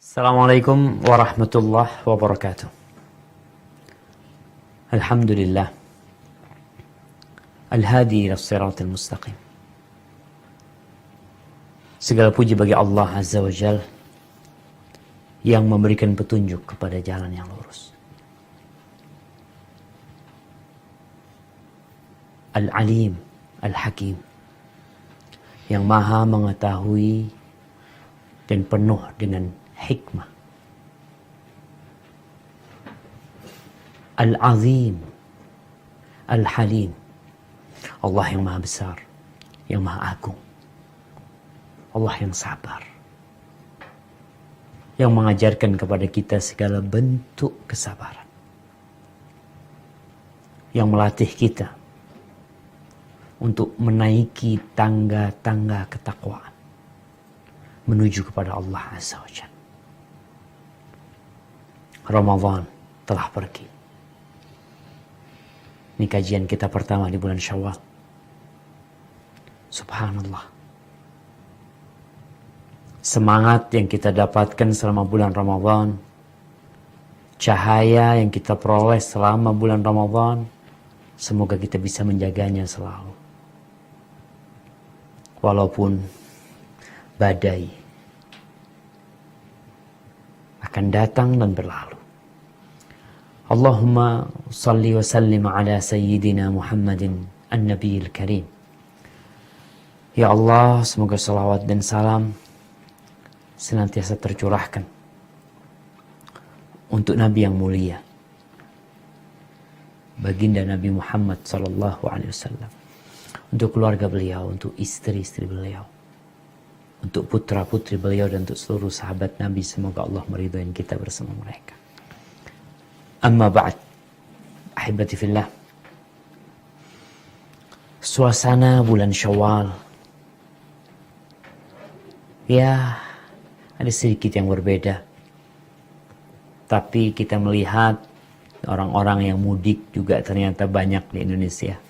Assalamualaikum warahmatullahi wabarakatuh. Alhamdulillah. Al-hadi ila siratal mustaqim. Segala puji bagi Allah Azza wa Jal yang memberikan petunjuk kepada jalan yang lurus. Al-alim, al-hakim, yang maha mengetahui dan penuh dengan hikmah. Al-azim, al-halim, Allah yang maha besar, yang maha agung, Allah yang sabar, yang mengajarkan kepada kita segala bentuk kesabaran, yang melatih kita untuk menaiki tangga-tangga ketakwaan menuju kepada Allah Azza wa Jalla. Ramadan telah pergi. Ini kajian kita pertama di bulan Syawal. Subhanallah. Semangat yang kita dapatkan selama bulan Ramadan, cahaya yang kita peroleh selama bulan Ramadan, semoga kita bisa menjaganya selalu. Walaupun badai akan datang dan berlalu. Allahumma salli wa sallim ala sayyidina Muhammadin an-nabiyil karim. Ya Allah, semoga salawat dan salam senantiasa tercurahkan untuk Nabi yang mulia, baginda Nabi Muhammad sallallahu alaihi wasallam, untuk keluarga beliau, untuk istri-istri beliau, untuk putra-putri beliau, dan untuk seluruh sahabat Nabi. Semoga Allah meridhai kita bersama mereka. Amma ba'd, ahibati fillah. Suasana bulan Syawal, ya, ada sedikit yang berbeda. Tapi kita melihat orang-orang yang mudik juga ternyata banyak di Indonesia.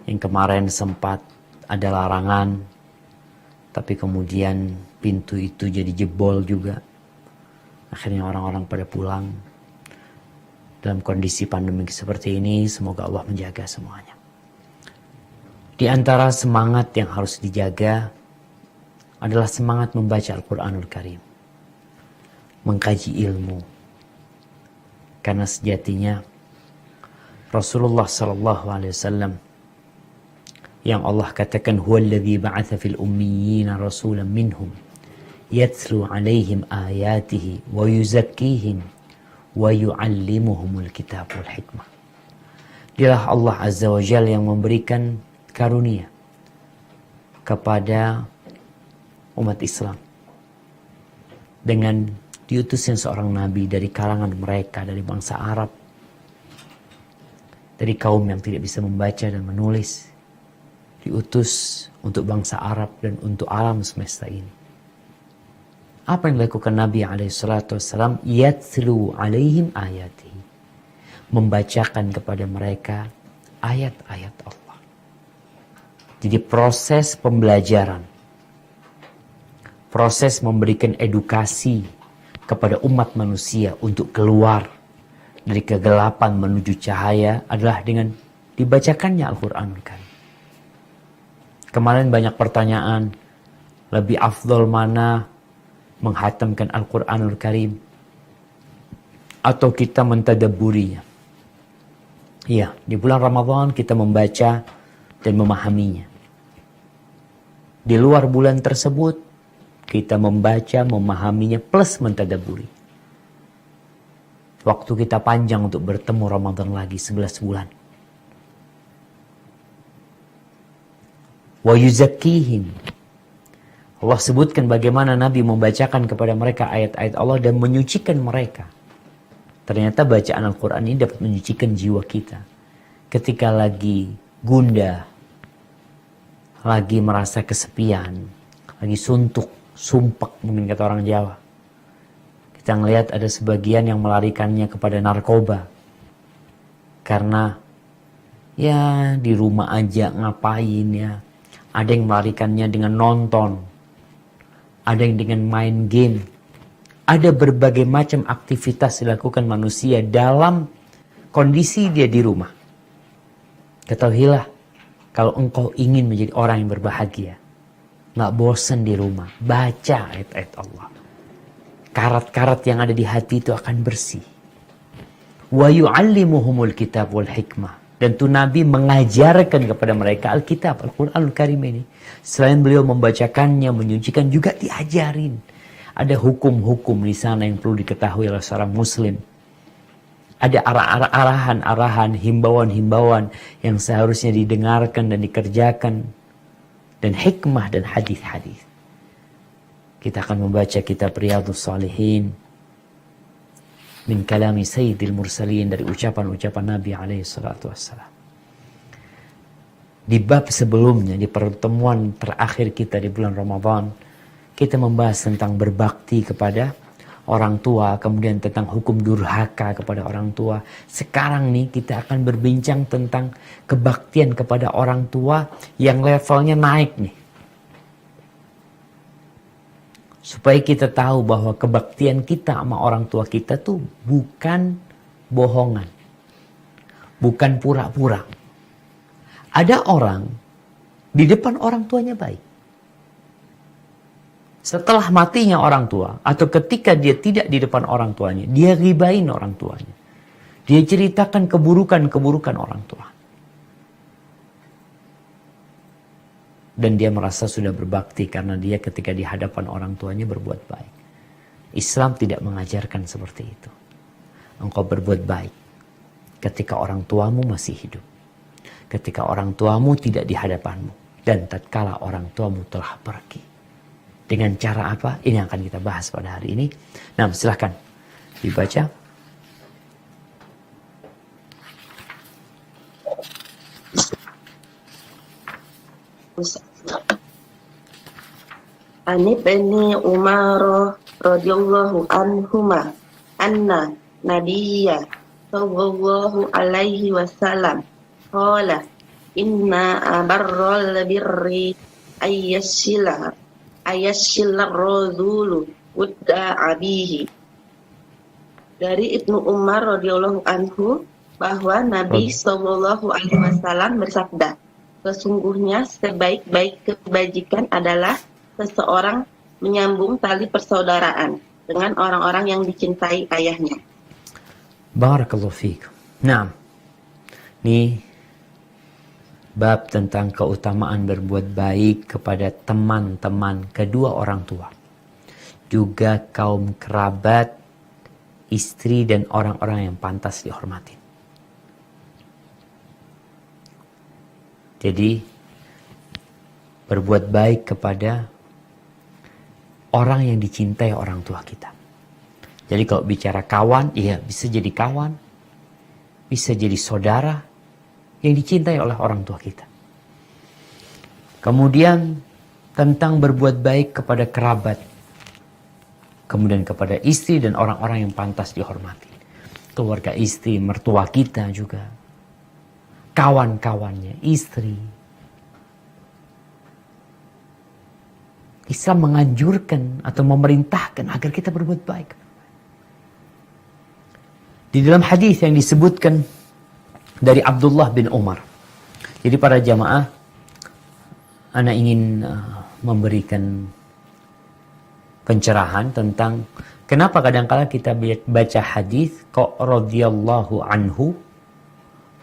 Yang kemarin sempat ada larangan, tapi kemudian pintu itu jadi jebol juga. Akhirnya orang-orang pada pulang. Dalam kondisi pandemi seperti ini, semoga Allah menjaga semuanya. Di antara semangat yang harus dijaga adalah semangat membaca Al-Quranul Karim, mengkaji ilmu. Karena sejatinya Rasulullah SAW yang Allah katakan, huwallazi ba'atha fil ummiyina rasulan minhum yatlu alaihim ayatihi wa yuzakkihim wa yu'allimuhumul kitab wal hikmah. Dialah Allah Azza wa Jalla yang memberikan karunia kepada umat Islam dengan diutusnya seorang nabi dari kalangan mereka, dari bangsa Arab, dari kaum yang tidak bisa membaca dan menulis, diutus untuk bangsa Arab dan untuk alam semesta ini. Apa yang dilakukan Nabi SAW? Yatlu alaihim ayatihi, membacakan kepada mereka ayat-ayat Allah. Jadi proses pembelajaran, proses memberikan edukasi kepada umat manusia untuk keluar dari kegelapan menuju cahaya adalah dengan dibacakannya Al-Quranul Karim. Kemarin banyak pertanyaan, lebih afdol mana, menghatamkan Al-Quranul Karim atau kita mentadabburinya? Iya, di bulan Ramadan kita membaca dan memahaminya. Di luar bulan tersebut kita membaca, memahaminya plus mentadabburi. Waktu kita panjang untuk bertemu Ramadan lagi, 11 bulan. Wa yuzakkihim, Allah sebutkan bagaimana Nabi membacakan kepada mereka ayat-ayat Allah dan menyucikan mereka. Ternyata bacaan Al-Quran ini dapat menyucikan jiwa kita. Ketika lagi gundah, lagi merasa kesepian, lagi suntuk, sumpak mungkin kata orang Jawa. Kita ngelihat ada sebagian yang melarikannya kepada narkoba. Karena ya di rumah aja ngapain ya. Ada yang melarikannya dengan nonton. Ada yang dengan main game. Ada berbagai macam aktivitas dilakukan manusia dalam kondisi dia di rumah. Ketahuilah, kalau engkau ingin menjadi orang yang berbahagia, nggak bosan di rumah, baca ayat-ayat Allah. Karat-karat yang ada di hati itu akan bersih. Wa yu'allimuhumul kitab wal hikmah. Dan tuh Nabi mengajarkan kepada mereka Alkitab, Al-Quranul Karim ini. Selain beliau membacakannya, menyucikan, juga diajarin. Ada hukum-hukum di sana yang perlu diketahui oleh seorang muslim. Ada arahan-arahan, himbauan-himbauan yang seharusnya didengarkan dan dikerjakan. Dan hikmah dan hadis-hadis. Kita akan membaca kitab Riyadhus Shalihin min kalami Sayyidil Mursalin, dari ucapan-ucapan Nabi alaihi salatu wassalam. Di bab sebelumnya, di pertemuan terakhir kita di bulan Ramadan, kita membahas tentang berbakti kepada orang tua, kemudian tentang hukum durhaka kepada orang tua. Sekarang nih kita akan berbincang tentang kebaktian kepada orang tua yang levelnya naik nih. Supaya kita tahu bahwa kebaktian kita sama orang tua kita tuh bukan bohongan. Bukan pura-pura. Ada orang di depan orang tuanya baik. Setelah matinya orang tua, atau ketika dia tidak di depan orang tuanya, dia ribain orang tuanya. Dia ceritakan keburukan-keburukan orang tua. Dan dia merasa sudah berbakti karena dia ketika di hadapan orang tuanya berbuat baik. Islam tidak mengajarkan seperti itu. Engkau berbuat baik ketika orang tuamu masih hidup. Ketika orang tuamu tidak di hadapanmu. Dan tatkala orang tuamu telah pergi. Dengan cara apa? Ini yang akan kita bahas pada hari ini. Nah, silahkan dibaca. Ani bani Umar radhiyallahu anhuma anna nabiyya sallallahu alaihi wasallam qala inna abarral birri ayyashila radzulu wudda abihi. Dari Ibnu Umar radhiyallahu anhu bahwa Nabi sallallahu alaihi wasallam bersabda, sesungguhnya sebaik-baik kebajikan adalah seseorang menyambung tali persaudaraan dengan orang-orang yang dicintai ayahnya. Barakallahu fiik. Nah, ini bab tentang keutamaan berbuat baik kepada teman-teman kedua orang tua. Juga kaum kerabat, istri dan orang-orang yang pantas dihormati. Jadi, berbuat baik kepada orang yang dicintai orang tua kita. Jadi kalau bicara kawan, iya bisa jadi kawan, bisa jadi saudara yang dicintai oleh orang tua kita. Kemudian tentang berbuat baik kepada kerabat, kemudian kepada istri dan orang-orang yang pantas dihormati. Keluarga istri, mertua kita juga, kawan-kawannya, istri. Islam menganjurkan atau memerintahkan agar kita berbuat baik. Di dalam hadis yang disebutkan dari Abdullah bin Umar. Jadi para jamaah, ana ingin memberikan pencerahan tentang kenapa kadang-kala kita baca hadis kok radhiyallahu anhu,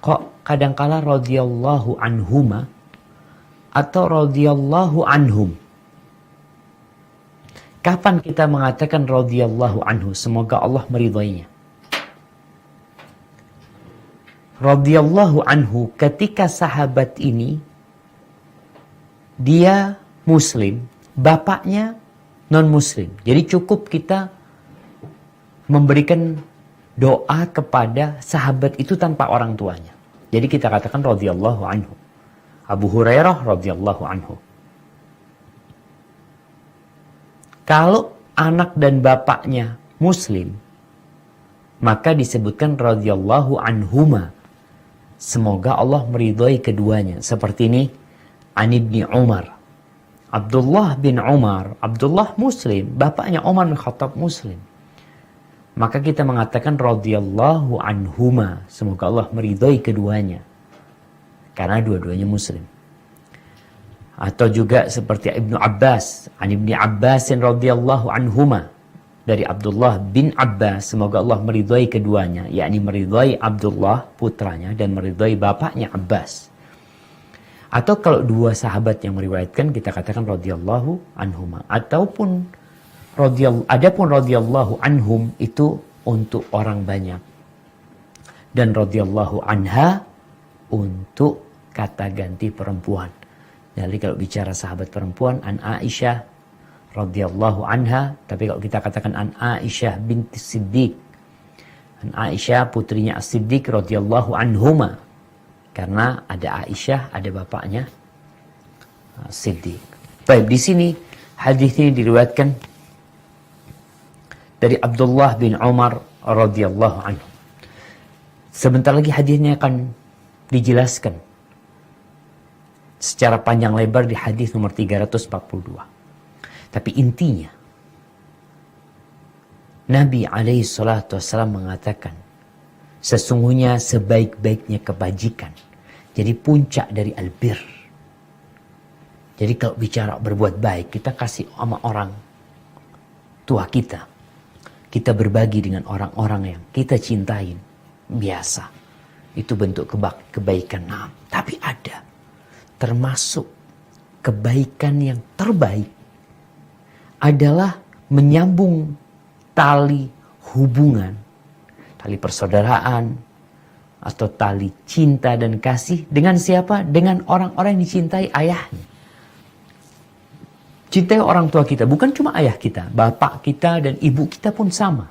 kok kadang-kala radhiyallahu anhuma atau radhiyallahu anhum. Kapan kita mengatakan radhiyallahu anhu, semoga Allah meridhoinya. Radhiyallahu anhu ketika sahabat ini dia muslim, bapaknya non muslim. Jadi cukup kita memberikan doa kepada sahabat itu tanpa orang tuanya. Jadi kita katakan radhiyallahu anhu. Abu Hurairah radhiyallahu anhu. Kalau anak dan bapaknya muslim, maka disebutkan radhiyallahu anhuma. Semoga Allah meridhai keduanya. Seperti ini, An Ibni Umar. Abdullah bin Umar, Abdullah muslim, bapaknya Umar bin Khattab muslim. maka kita mengatakan radhiyallahu anhuma, semoga Allah meridhai keduanya, karena dua-duanya muslim. Atau juga seperti Ibnu Abbas, an Ibni Abbasin radhiyallahu anhuma, dari Abdullah bin Abbas, semoga Allah meridhai keduanya, yakni meridhai Abdullah putranya dan meridhai bapaknya Abbas. Atau kalau dua sahabat yang meriwayatkan, kita katakan radhiyallahu anhuma. Ataupun adapun radhiyallahu anhum itu untuk orang banyak, dan radhiyallahu anha untuk kata ganti perempuan. Jadi kalau bicara sahabat perempuan, an Aisyah radhiyallahu anha, tapi kalau kita katakan an Aisyah binti Siddiq, an Aisyah putrinya As-Siddiq radhiyallahu anhuma, karena ada Aisyah, ada bapaknya Siddiq. Baik, di sini hadis ini diriwayatkan dari Abdullah bin Umar radhiyallahu anhu. Sebentar lagi hadisnya akan dijelaskan secara panjang lebar di hadis nomor 342. Tapi intinya, Nabi alaihi salatu wassalam mengatakan, sesungguhnya sebaik-baiknya kebajikan, jadi puncak dari albir. Jadi kalau bicara berbuat baik, kita kasih sama orang tua kita. Kita berbagi dengan orang-orang yang kita cintain. Biasa. Itu bentuk kebaikan. Nah, tapi ada. Termasuk kebaikan yang terbaik adalah menyambung tali hubungan, tali persaudaraan, atau tali cinta dan kasih dengan siapa? Dengan orang-orang yang dicintai ayahnya. Cintai orang tua kita, bukan cuma ayah kita, bapak kita dan ibu kita pun sama.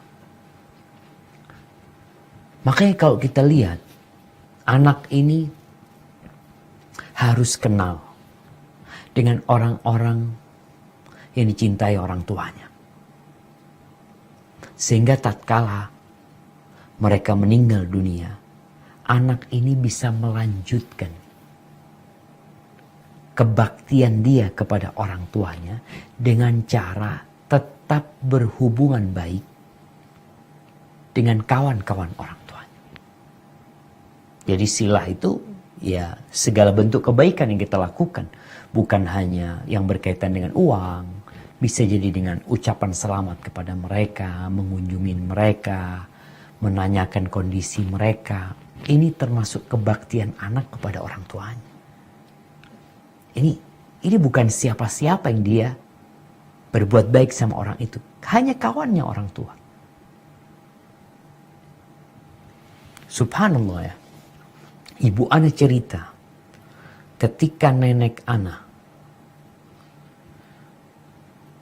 Makanya kalau kita lihat, anak ini harus kenal dengan orang-orang yang dicintai orang tuanya. Sehingga tatkala mereka meninggal dunia, anak ini bisa melanjutkan kebaktian dia kepada orang tuanya dengan cara tetap berhubungan baik dengan kawan-kawan orang tuanya. Jadi silah itu ya segala bentuk kebaikan yang kita lakukan. Bukan hanya yang berkaitan dengan uang, bisa jadi dengan ucapan selamat kepada mereka, mengunjungi mereka, menanyakan kondisi mereka. Ini termasuk kebaktian anak kepada orang tuanya. Ini bukan siapa-siapa yang dia berbuat baik sama orang itu. Hanya kawannya orang tua. Subhanallah ya. Ibu ana cerita, ketika nenek ana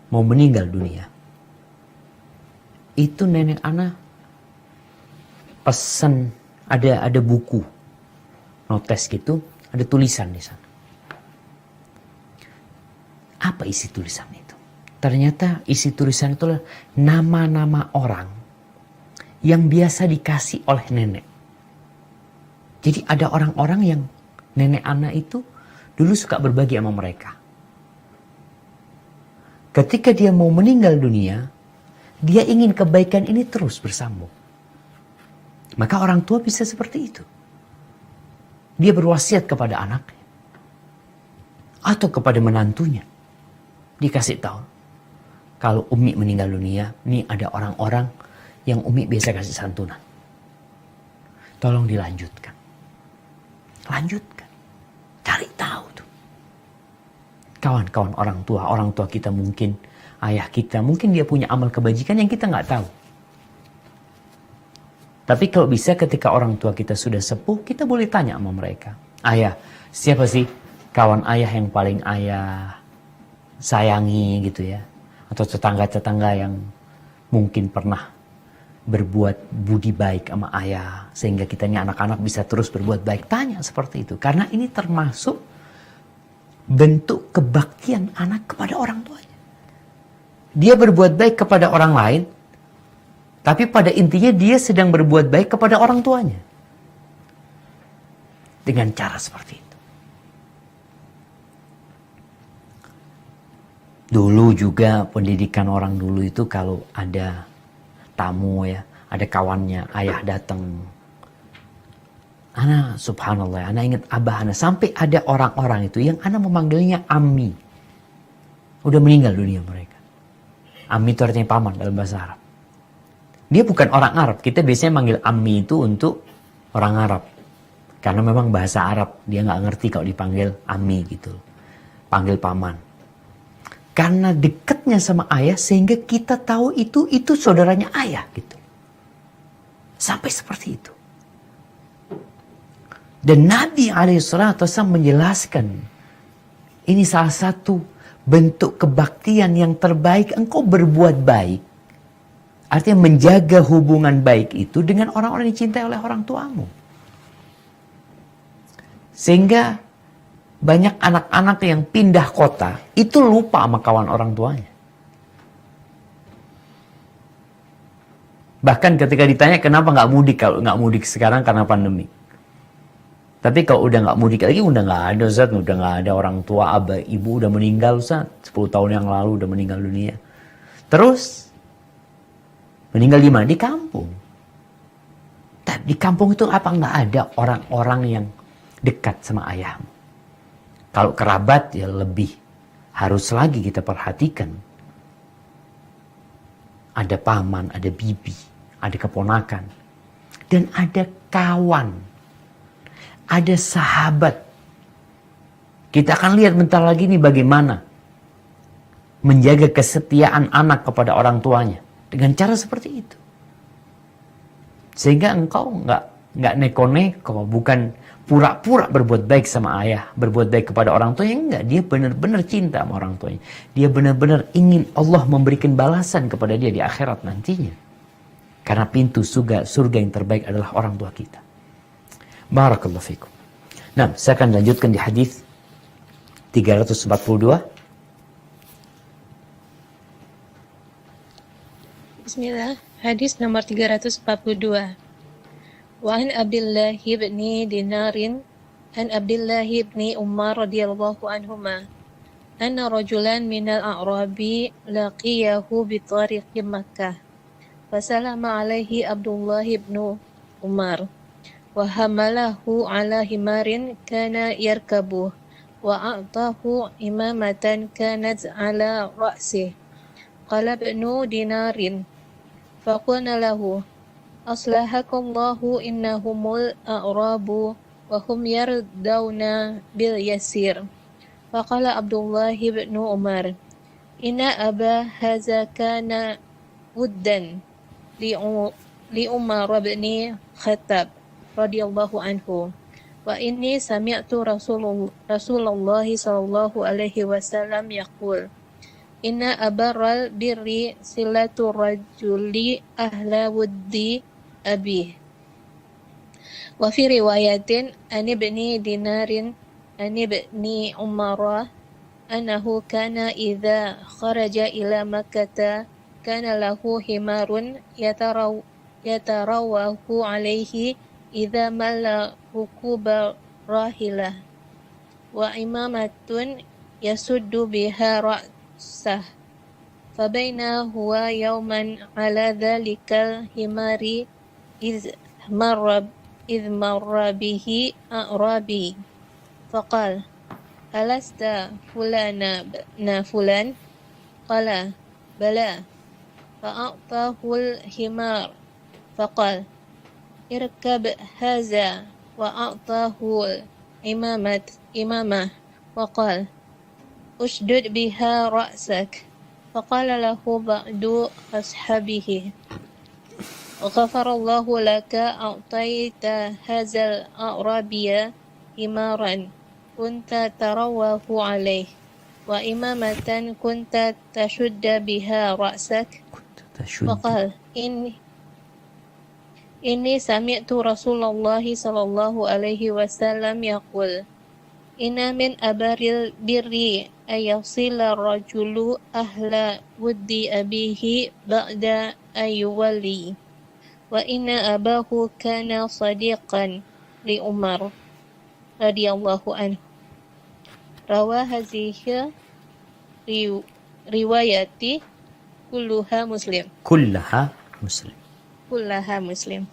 mau meninggal dunia, itu nenek ana pesan, ada buku notes gitu, ada tulisan di sana. Apa isi tulisan itu? Ternyata isi tulisan itu adalah nama-nama orang yang biasa dikasih oleh nenek. Jadi ada orang-orang yang nenek ana itu dulu suka berbagi sama mereka. Ketika dia mau meninggal dunia, dia ingin kebaikan ini terus bersambung. Maka orang tua bisa seperti itu. Dia berwasiat kepada anaknya atau kepada menantunya. Dikasih tahu, kalau Umi meninggal dunia, ini ada orang-orang yang Umi biasa kasih santunan. Tolong dilanjutkan. Lanjutkan. Cari tahu tuh. Kawan-kawan orang tua kita mungkin, ayah kita, mungkin dia punya amal kebajikan yang kita nggak tahu. Tapi kalau bisa ketika orang tua kita sudah sepuh, kita boleh tanya sama mereka. Ayah, siapa sih kawan ayah yang paling ayah sayangi gitu ya? Atau tetangga-tetangga yang mungkin pernah berbuat budi baik sama ayah, sehingga kita ini anak-anak bisa terus berbuat baik. Tanya seperti itu, karena ini termasuk bentuk kebaktian anak kepada orang tuanya. Dia berbuat baik kepada orang lain, tapi pada intinya dia sedang berbuat baik kepada orang tuanya dengan cara seperti itu. Dulu juga pendidikan orang dulu itu kalau ada tamu ya, ada kawannya, ayah datang. Ana subhanallah, ana ingat abah ana. Sampai ada orang-orang itu yang ana memanggilnya Ammi. Udah meninggal dunia mereka. Ammi itu artinya paman dalam bahasa Arab. Dia bukan orang Arab. Kita biasanya manggil Ammi itu untuk orang Arab. Karena memang bahasa Arab. Dia nggak ngerti kalau dipanggil Ammi gitu. Panggil paman. Karena dekatnya sama ayah sehingga kita tahu itu saudaranya ayah gitu. Sampai seperti itu. Dan Nabi SAW menjelaskan, ini salah satu bentuk kebaktian yang terbaik. Engkau berbuat baik, artinya menjaga hubungan baik itu dengan orang-orang yang dicintai oleh orang tuamu. Sehingga banyak anak-anak yang pindah kota, itu lupa sama kawan orang tuanya. Bahkan ketika ditanya kenapa nggak mudik, kalau nggak mudik sekarang karena pandemi. Tapi kalau udah nggak mudik lagi, udah nggak ada Ustaz, udah nggak ada orang tua, abah, ibu udah meninggal Ustaz, 10 tahun yang lalu udah meninggal dunia. Terus meninggal di mana? Di kampung. Tapi di kampung itu apa nggak ada orang-orang yang dekat sama ayahmu? Kalau kerabat ya lebih harus lagi kita perhatikan. Ada paman, ada bibi, ada keponakan, dan ada kawan. Ada sahabat. Kita akan lihat bentar lagi nih bagaimana menjaga kesetiaan anak kepada orang tuanya dengan cara seperti itu. Sehingga engkau nggak neko-neko, bukan pura-pura berbuat baik sama ayah, berbuat baik kepada orang tuanya, enggak. Dia benar-benar cinta sama orang tuanya. Dia benar-benar ingin Allah memberikan balasan kepada dia di akhirat nantinya. Karena pintu surga yang terbaik adalah orang tua kita. Barakallahu fikum. Nah, saya akan lanjutkan di hadis 342. Bismillah. Hadis nomor 342. Wa an Abdullah bin Dinarin an Abdullah bin Umar radhiyallahu anhuma anna rajulan minal a'rabi laqiyahu bi tariqi Makkah. Fasalama alaihi Abdullah bin Umar. وحمله على حمار كان يركبه وأعطاه إمامة كانت على رأسه قال ابن دينار فقلنا له أصلحك الله إنهم الأعراب وهم يرضون باليسير فقال عبد الله بن عمر إن أبا هذا كان ودا لعمر بن الخطاب radhiyallahu anhu wa inni sami'tu Rasulullah sallallahu alaihi wasallam yaqul inna abarral birri silatu rajuli ahla wuddi abi wa fi riwayatin an ibni dinarin an ibni umara annahu kana idza kharaja ila makkah kana lahu himarun yatarawahu alaihi idza malla rukuba rahilah wa imamatun yasuddu biha ra'sah fabaina huwa yawman ala dhalikal himari iz marra bihi a'rabi faqal alasta fulana na fulan qala bala fa'atahul himar faqal irkab haza wa a'tahu imamah wa qala ushdud biha ra'sak faqala lahu ba'du ashabihi ghafarallahu laka a'taita hazal a'rabiya imaran kunta tarawahu alaih wa imamatan kunta tashudda biha ra'sak faqala Inni sami'tu Rasulullah sallallahu alaihi wasallam yaqul inna min abaril birri ayasila rajulu ahla wuddi abihi ba'da ayyuwali wa inna abahu kana sadiqan li Umar radhiyallahu anhu rawa hazihi riwayati kulluha Muslim. Kullaha Muslim. Kullaha Muslim.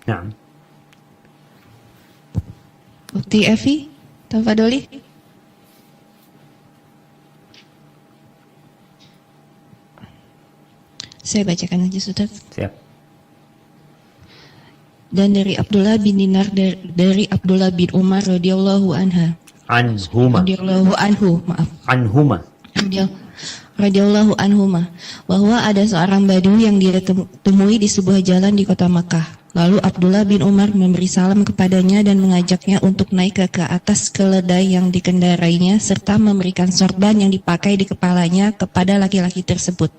Naam. Ukti Evi, tafadholi. Saya bacakan aja, Ustaz. Siap. Dan dari Abdullah bin Dinar dari Abdullah bin Umar radhiyallahu anha. Anhuma. Radhiyallahu anhu, maaf. Anhuma. Radhiyallahu anhuma, bahwa ada seorang Badui yang dia temui di sebuah jalan di kota Makkah. Lalu Abdullah bin Umar memberi salam kepadanya dan mengajaknya untuk naik ke atas keledai yang dikendarainya serta memberikan sorban yang dipakai di kepalanya kepada laki-laki tersebut.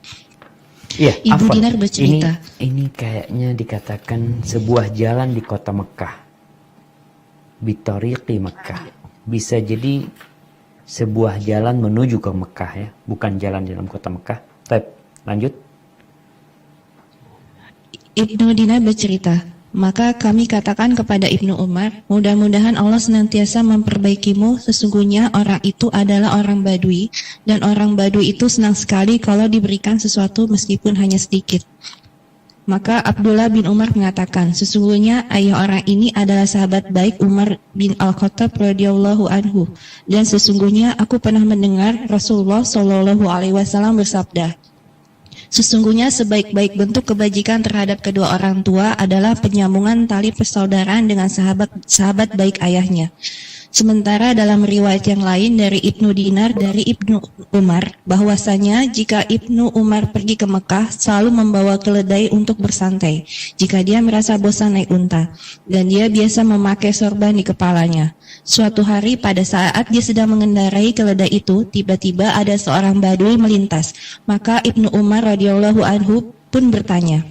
Iya, Ibu afwan. Dinar bercerita. Ini kayaknya dikatakan sebuah jalan di kota Mekah. Bitariqi Mekah. Bisa jadi sebuah jalan menuju ke Mekah ya, bukan jalan di dalam kota Mekah. Baik, lanjut. Ibnu Dinar bercerita, maka kami katakan kepada Ibnu Umar, mudah-mudahan Allah senantiasa memperbaikimu, sesungguhnya orang itu adalah orang Badui, dan orang Badui itu senang sekali kalau diberikan sesuatu meskipun hanya sedikit. Maka Abdullah bin Umar mengatakan, sesungguhnya ayah orang ini adalah sahabat baik Umar bin Al-Khattab radhiyallahu anhu, dan sesungguhnya aku pernah mendengar Rasulullah Shallallahu alaihi wasallam bersabda, sesungguhnya sebaik-baik bentuk kebajikan terhadap kedua orang tua adalah penyambungan tali persaudaraan dengan sahabat baik ayahnya. Sementara dalam riwayat yang lain dari Ibnu Dinar dari Ibnu Umar, bahwasanya jika Ibnu Umar pergi ke Mekah selalu membawa keledai untuk bersantai jika dia merasa bosan naik unta, dan dia biasa memakai sorban di kepalanya. Suatu hari pada saat dia sedang mengendarai keledai itu, tiba-tiba ada seorang badui melintas. Maka Ibnu Umar radhiyallahu anhu pun bertanya,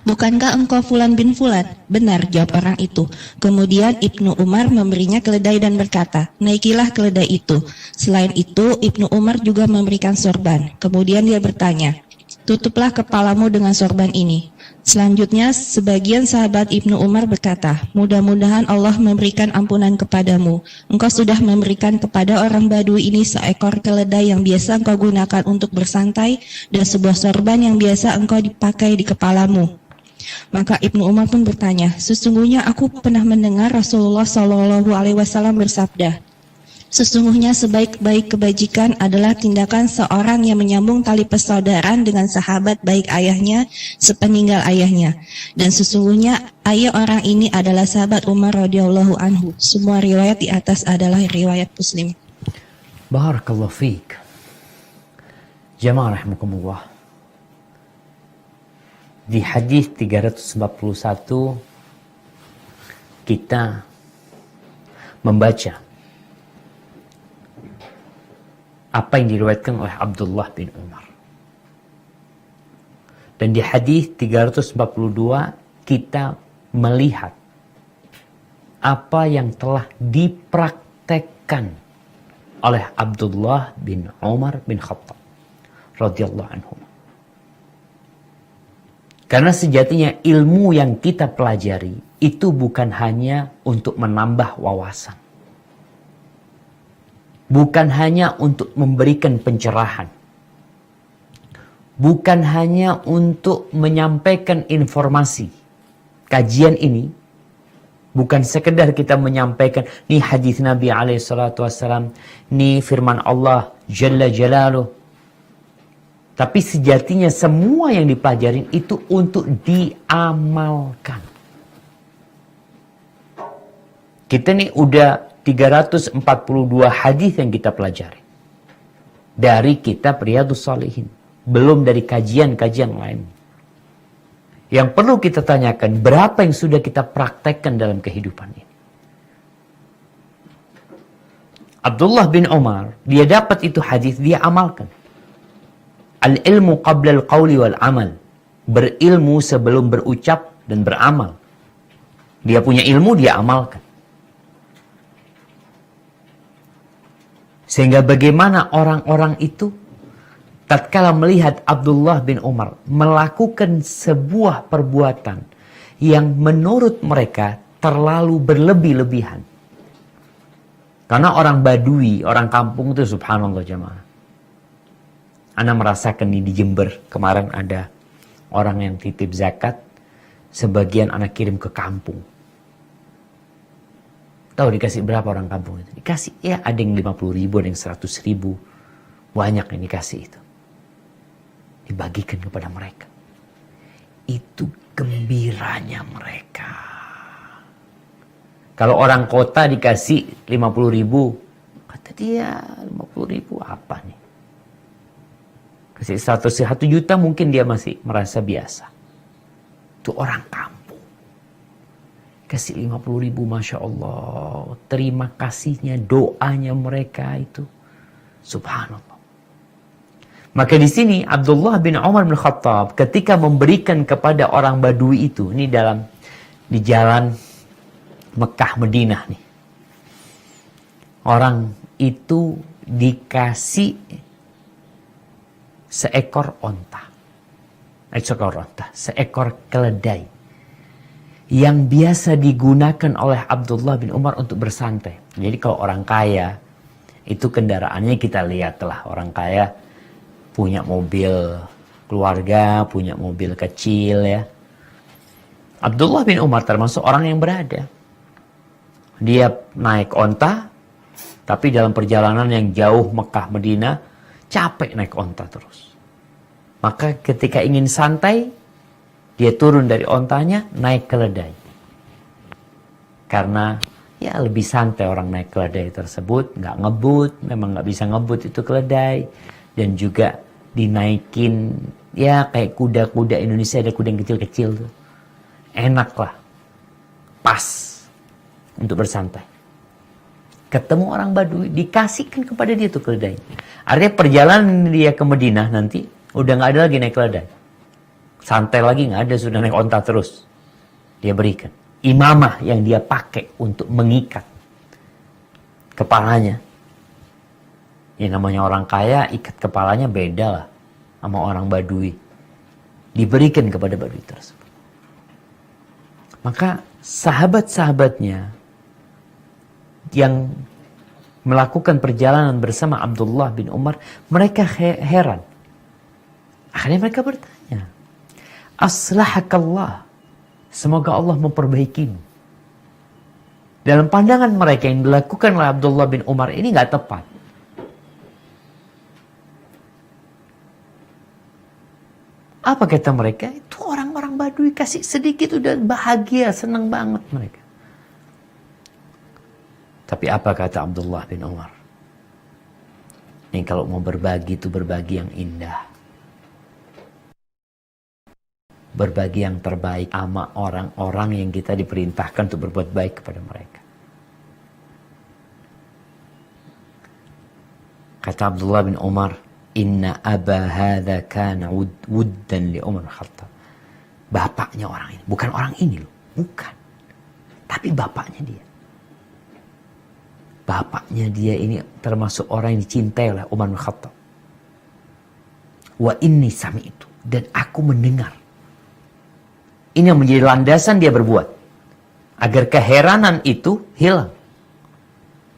bukankah engkau Fulan bin Fulan? Benar, jawab orang itu. Kemudian Ibnu Umar memberinya keledai dan berkata, naikilah keledai itu. Selain itu, Ibnu Umar juga memberikan sorban. Kemudian dia bertanya, tutuplah kepalamu dengan sorban ini. Selanjutnya, sebagian sahabat Ibnu Umar berkata, mudah-mudahan Allah memberikan ampunan kepadamu. Engkau sudah memberikan kepada orang Badui ini seekor keledai yang biasa engkau gunakan untuk bersantai dan sebuah sorban yang biasa engkau dipakai di kepalamu. Maka Ibnu Umar pun bertanya, sesungguhnya aku pernah mendengar Rasulullah Shallallahu alaihi wasallam bersabda, sesungguhnya sebaik-baik kebajikan adalah tindakan seorang yang menyambung tali persaudaraan dengan sahabat baik ayahnya sepeninggal ayahnya. Dan sesungguhnya ayah orang ini adalah sahabat Umar radhiyallahu anhu. Semua riwayat di atas adalah riwayat Muslim. Barakallahu fiik. Jamaah rahimakumullah. Di hadis 341 kita membaca apa yang diriwayatkan oleh Abdullah bin Umar. Dan di hadis 342 kita melihat apa yang telah dipraktekkan oleh Abdullah bin Umar bin Khattab radhiyallahu anhu. Karena sejatinya ilmu yang kita pelajari itu bukan hanya untuk menambah wawasan. Bukan hanya untuk memberikan pencerahan. Bukan hanya untuk menyampaikan informasi. Kajian ini bukan sekedar kita menyampaikan ni hadis Nabi SAW, ni firman Allah Jalla Jalaluh. Tapi sejatinya semua yang dipelajarin itu untuk diamalkan. Kita nih udah 342 hadis yang kita pelajari dari kitab Riyadhus Shalihin, belum dari kajian-kajian lain. Yang perlu kita tanyakan, berapa yang sudah kita praktekkan dalam kehidupan ini? Abdullah bin Umar, dia dapat itu hadis, dia amalkan. Al-ilmu qabla al-qawli wal-amal. Berilmu sebelum berucap dan beramal. Dia punya ilmu, dia amalkan. Sehingga bagaimana orang-orang itu tatkala melihat Abdullah bin Umar melakukan sebuah perbuatan yang menurut mereka terlalu berlebih-lebihan. Karena orang Badui, orang kampung itu subhanallah jemaah. Ana merasakan ini di Jember. Kemarin ada orang yang titip zakat. Sebagian anak kirim ke kampung. Tahu dikasih berapa orang kampung itu? Dikasih, ya ada yang 50.000, ada yang 100.000. Banyak yang dikasih itu. Dibagikan kepada mereka. Itu gembiranya mereka. Kalau orang kota dikasih 50.000, kata dia 50.000 apa nih? Kasih 1 juta mungkin dia masih merasa biasa. Itu orang kampung. Kasih 50.000, Masya Allah. Terima kasihnya, doanya mereka itu. Subhanallah. Maka di sini Abdullah bin Umar bin Khattab ketika memberikan kepada orang Badui itu, ini di jalan Mekah Madinah nih. Orang itu dikasih seekor onta. Seekor keledai yang biasa digunakan oleh Abdullah bin Umar untuk bersantai. Jadi kalau orang kaya itu kendaraannya kita lihat lah, orang kaya punya mobil keluarga, punya mobil kecil ya. Abdullah bin Umar termasuk orang yang berada. Dia naik onta, tapi dalam perjalanan yang jauh Mekah Madinah capek naik onta terus. Maka ketika ingin santai, dia turun dari ontanya, naik keledai. Karena ya lebih santai orang naik keledai tersebut, nggak ngebut, memang nggak bisa ngebut itu keledai. Dan juga dinaikin, ya kayak kuda-kuda Indonesia, ada kuda yang kecil-kecil tuh. Enak lah, pas untuk bersantai. Ketemu orang Badui, dikasihkan kepada dia tuh keledai. Artinya perjalanan dia ke Madinah nanti, udah nggak ada lagi naik keledai. Santai lagi nggak ada, sudah naik onta terus. Dia berikan. Imamah yang dia pakai untuk mengikat kepalanya. Ya namanya orang kaya, ikat kepalanya beda lah sama orang Badui. Diberikan kepada Badui tersebut. Maka sahabat-sahabatnya yang melakukan perjalanan bersama Abdullah bin Umar, mereka heran. Akhirnya mereka bertanya, Aslahakallah, semoga Allah memperbaikimu. Dalam pandangan mereka yang dilakukan oleh Abdullah bin Umar ini nggak tepat. Apa kata mereka? Itu orang-orang Badui kasih sedikit udah bahagia, senang banget mereka. Tapi apa kata Abdullah bin Umar? Ini kalau mau berbagi itu berbagi yang indah. Berbagi yang terbaik sama orang-orang yang kita diperintahkan untuk berbuat baik kepada mereka. Kata Abdullah bin Umar, Inna aba hadha kana wuddan li Umar Khattab. Bapaknya orang ini, bukan orang ini loh, bukan. Tapi bapaknya dia. Bapaknya dia ini termasuk orang yang dicintai oleh Umar bin Khattab. Wa inni sami'tu, dan aku mendengar. Ini yang menjadi landasan dia berbuat. Agar keheranan itu hilang.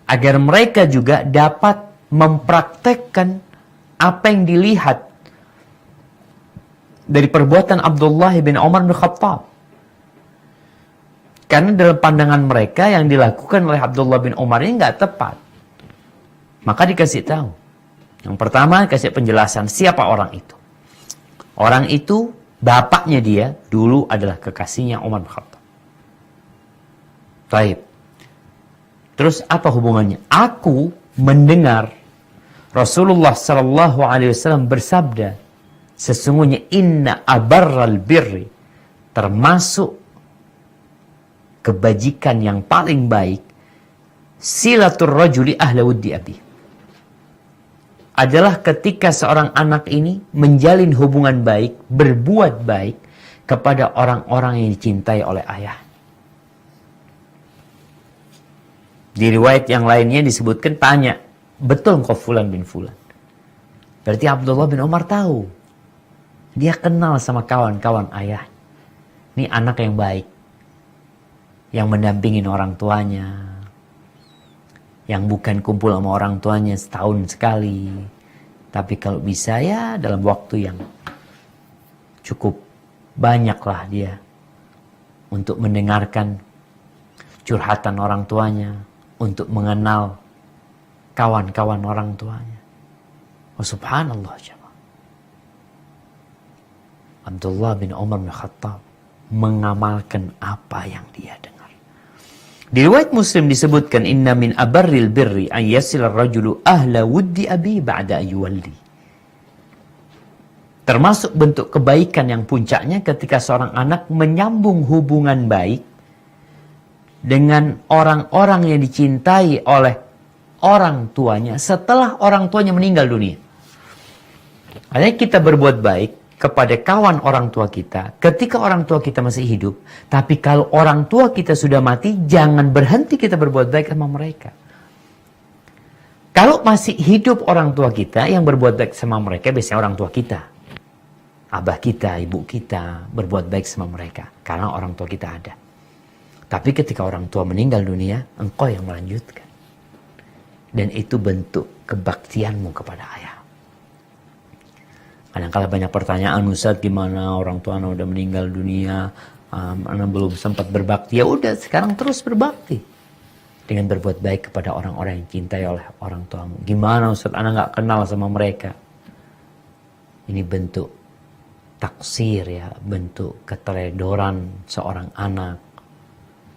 Agar mereka juga dapat mempraktekkan apa yang dilihat dari perbuatan Abdullah bin Umar bin Khattab. Karena dalam pandangan mereka yang dilakukan oleh Abdullah bin Umar ini nggak tepat. Maka dikasih tahu. Yang pertama kasih penjelasan siapa orang itu. Orang itu bapaknya dia dulu adalah kekasihnya Umar bin Khattab. Baik. Terus apa hubungannya? Aku mendengar Rasulullah sallallahu alaihi wasallam bersabda, sesungguhnya inna abarral birri, termasuk kebajikan yang paling baik, silatur rajuli ahla wuddi abi, adalah ketika seorang anak ini menjalin hubungan baik, berbuat baik kepada orang-orang yang dicintai oleh ayah. Di riwayat yang lainnya disebutkan, tanya, betul engkau fulan bin fulan? Berarti Abdullah bin Umar tahu. Dia kenal sama kawan-kawan ayah. Ini anak yang baik. Yang mendampingin orang tuanya. Yang bukan kumpul sama orang tuanya setahun sekali. Tapi kalau bisa ya dalam waktu yang cukup banyaklah dia. Untuk mendengarkan curhatan orang tuanya. Untuk mengenal kawan-kawan orang tuanya. Oh subhanallah jemaah. Abdullah bin Umar bin Khattab mengamalkan apa yang dia dengar. Di riwayat Muslim disebutkan inna min abarril birri an yasil ar-rajulu ahla wuddi abi ba'da ayyuwalli. Termasuk bentuk kebaikan yang puncaknya ketika seorang anak menyambung hubungan baik dengan orang-orang yang dicintai oleh orang tuanya setelah orang tuanya meninggal dunia. Artinya kita berbuat baik kepada kawan orang tua kita ketika orang tua kita masih hidup. Tapi kalau orang tua kita sudah mati, jangan berhenti kita berbuat baik sama mereka. Kalau masih hidup orang tua kita, yang berbuat baik sama mereka biasanya orang tua kita. Abah kita, ibu kita berbuat baik sama mereka karena orang tua kita ada. Tapi ketika orang tua meninggal dunia, engkau yang melanjutkan. Dan itu bentuk kebaktianmu kepada ayah. Kadang-kadang banyak pertanyaan, Ustaz gimana orang tua anak udah meninggal dunia, anak belum sempat berbakti. Ya udah, sekarang terus berbakti. Dengan berbuat baik kepada orang-orang yang cintai oleh orang tuamu. Gimana Ustaz, anak gak kenal sama mereka. Ini bentuk taksir ya, bentuk keteledoran seorang anak.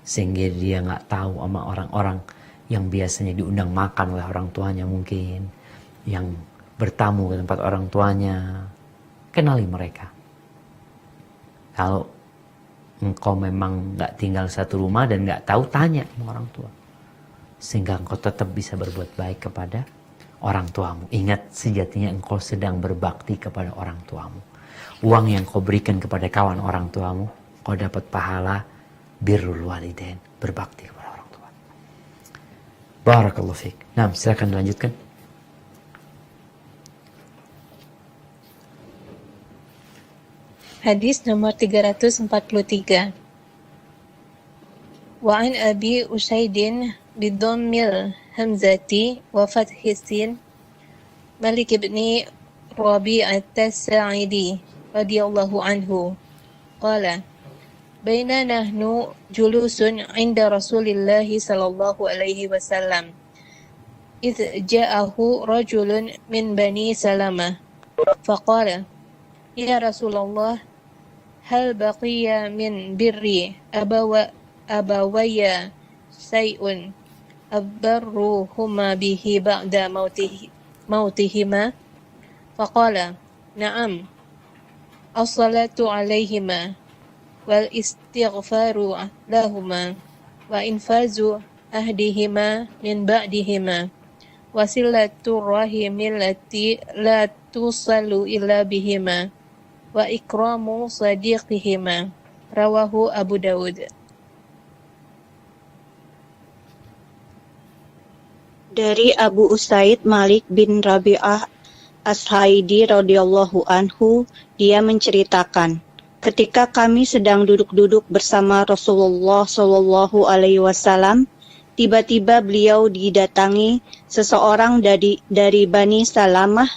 Sehingga dia gak tahu sama orang-orang yang biasanya diundang makan oleh orang tuanya mungkin. Yang bertamu ke tempat orang tuanya. Kenali mereka. Kalau engkau memang gak tinggal satu rumah dan gak tahu, tanya sama orang tua. Sehingga engkau tetap bisa berbuat baik kepada orang tuamu. Ingat, sejatinya engkau sedang berbakti kepada orang tuamu. Uang yang kau berikan kepada kawan orang tuamu, kau dapat pahala birrul walidain, berbakti kepada orang tua. Barakallahu fiik. Nah, silakan dilanjutkan. Hadis nomor 343. Wa an Abi Usaidin bidammil hamzati wa fathis sin Malik ibn Rabi'ah as-Sa'idi radhiyallahu anhu qala baina nahnu julusun 'inda Rasulillah sallallahu alaihi wasallam idh ja'ahu rajulun min Bani Salamah faqala ya Rasulullah hal baqiya min birri abawaya say'un abarruhuma bihi ba'da mautihima faqala na'am as-salatu alaihima wal istighfaru lahuma wa infazu ahdihima min ba'dihima wasilatu rahimil lati la tusallu illa bihima wa ikramu sadiqihima rawahu Abu Dawud. Dari Abu Usaid Malik bin Rabi'ah As-Sa'idi radhiyallahu anhu, dia menceritakan, ketika kami sedang duduk-duduk bersama Rasulullah sallallahu alaihi wasallam, tiba-tiba beliau didatangi seseorang dari Bani Salamah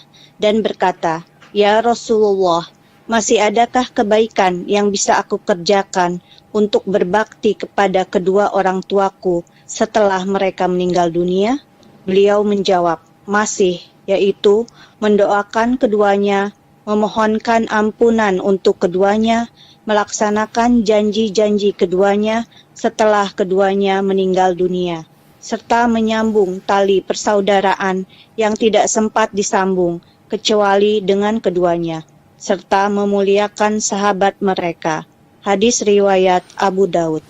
dan berkata, "Ya Rasulullah, masih adakah kebaikan yang bisa aku kerjakan untuk berbakti kepada kedua orang tuaku setelah mereka meninggal dunia?" Beliau menjawab, "Masih, yaitu mendoakan keduanya, memohonkan ampunan untuk keduanya, melaksanakan janji-janji keduanya setelah keduanya meninggal dunia, serta menyambung tali persaudaraan yang tidak sempat disambung kecuali dengan keduanya, serta memuliakan sahabat mereka." Hadis riwayat Abu Daud.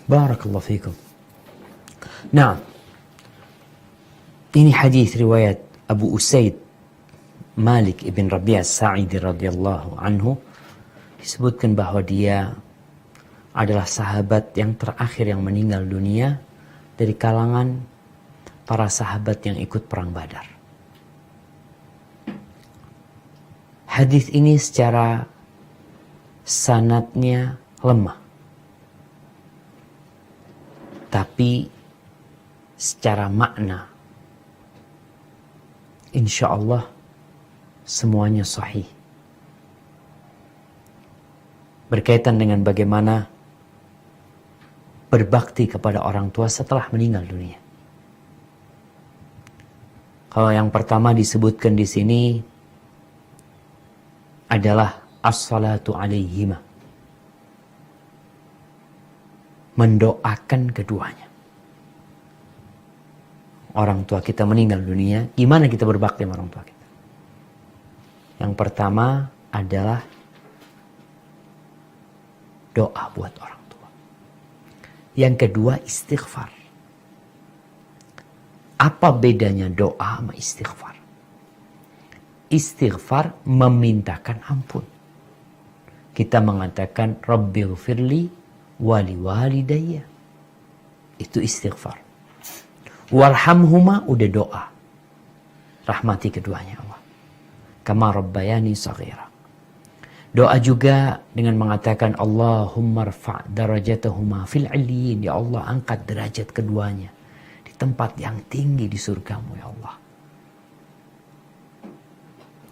Barakallahu fikum. Nah, ini hadis riwayat Abu Usaid Malik ibn Rabi'ah As-Sa'idi radhiyallahu anhu. Disebutkan bahwa dia adalah sahabat yang terakhir yang meninggal dunia dari kalangan para sahabat yang ikut perang Badar. Hadis ini secara sanadnya lemah. Tapi secara makna insya Allah semuanya sahih. Berkaitan dengan bagaimana berbakti kepada orang tua setelah meninggal dunia. Kalau yang pertama disebutkan di sini adalah as-salatu alaihima. Mendoakan keduanya. Orang tua kita meninggal dunia, gimana kita berbakti sama orang tua kita? Yang pertama adalah doa buat orang tua. Yang kedua istighfar. Apa bedanya doa sama istighfar? Istighfar memintakan ampun. Kita mengatakan Rabbighfirli wali walidayya. Itu istighfar. Warhamhuma udah doa. Rahmati keduanya Allah. Kama rabbayani shaghira. Doa juga dengan mengatakan Allahumma rfa' darajatahuma fil 'illiyin. Ya Allah, angkat derajat keduanya di tempat yang tinggi di surgamu ya Allah.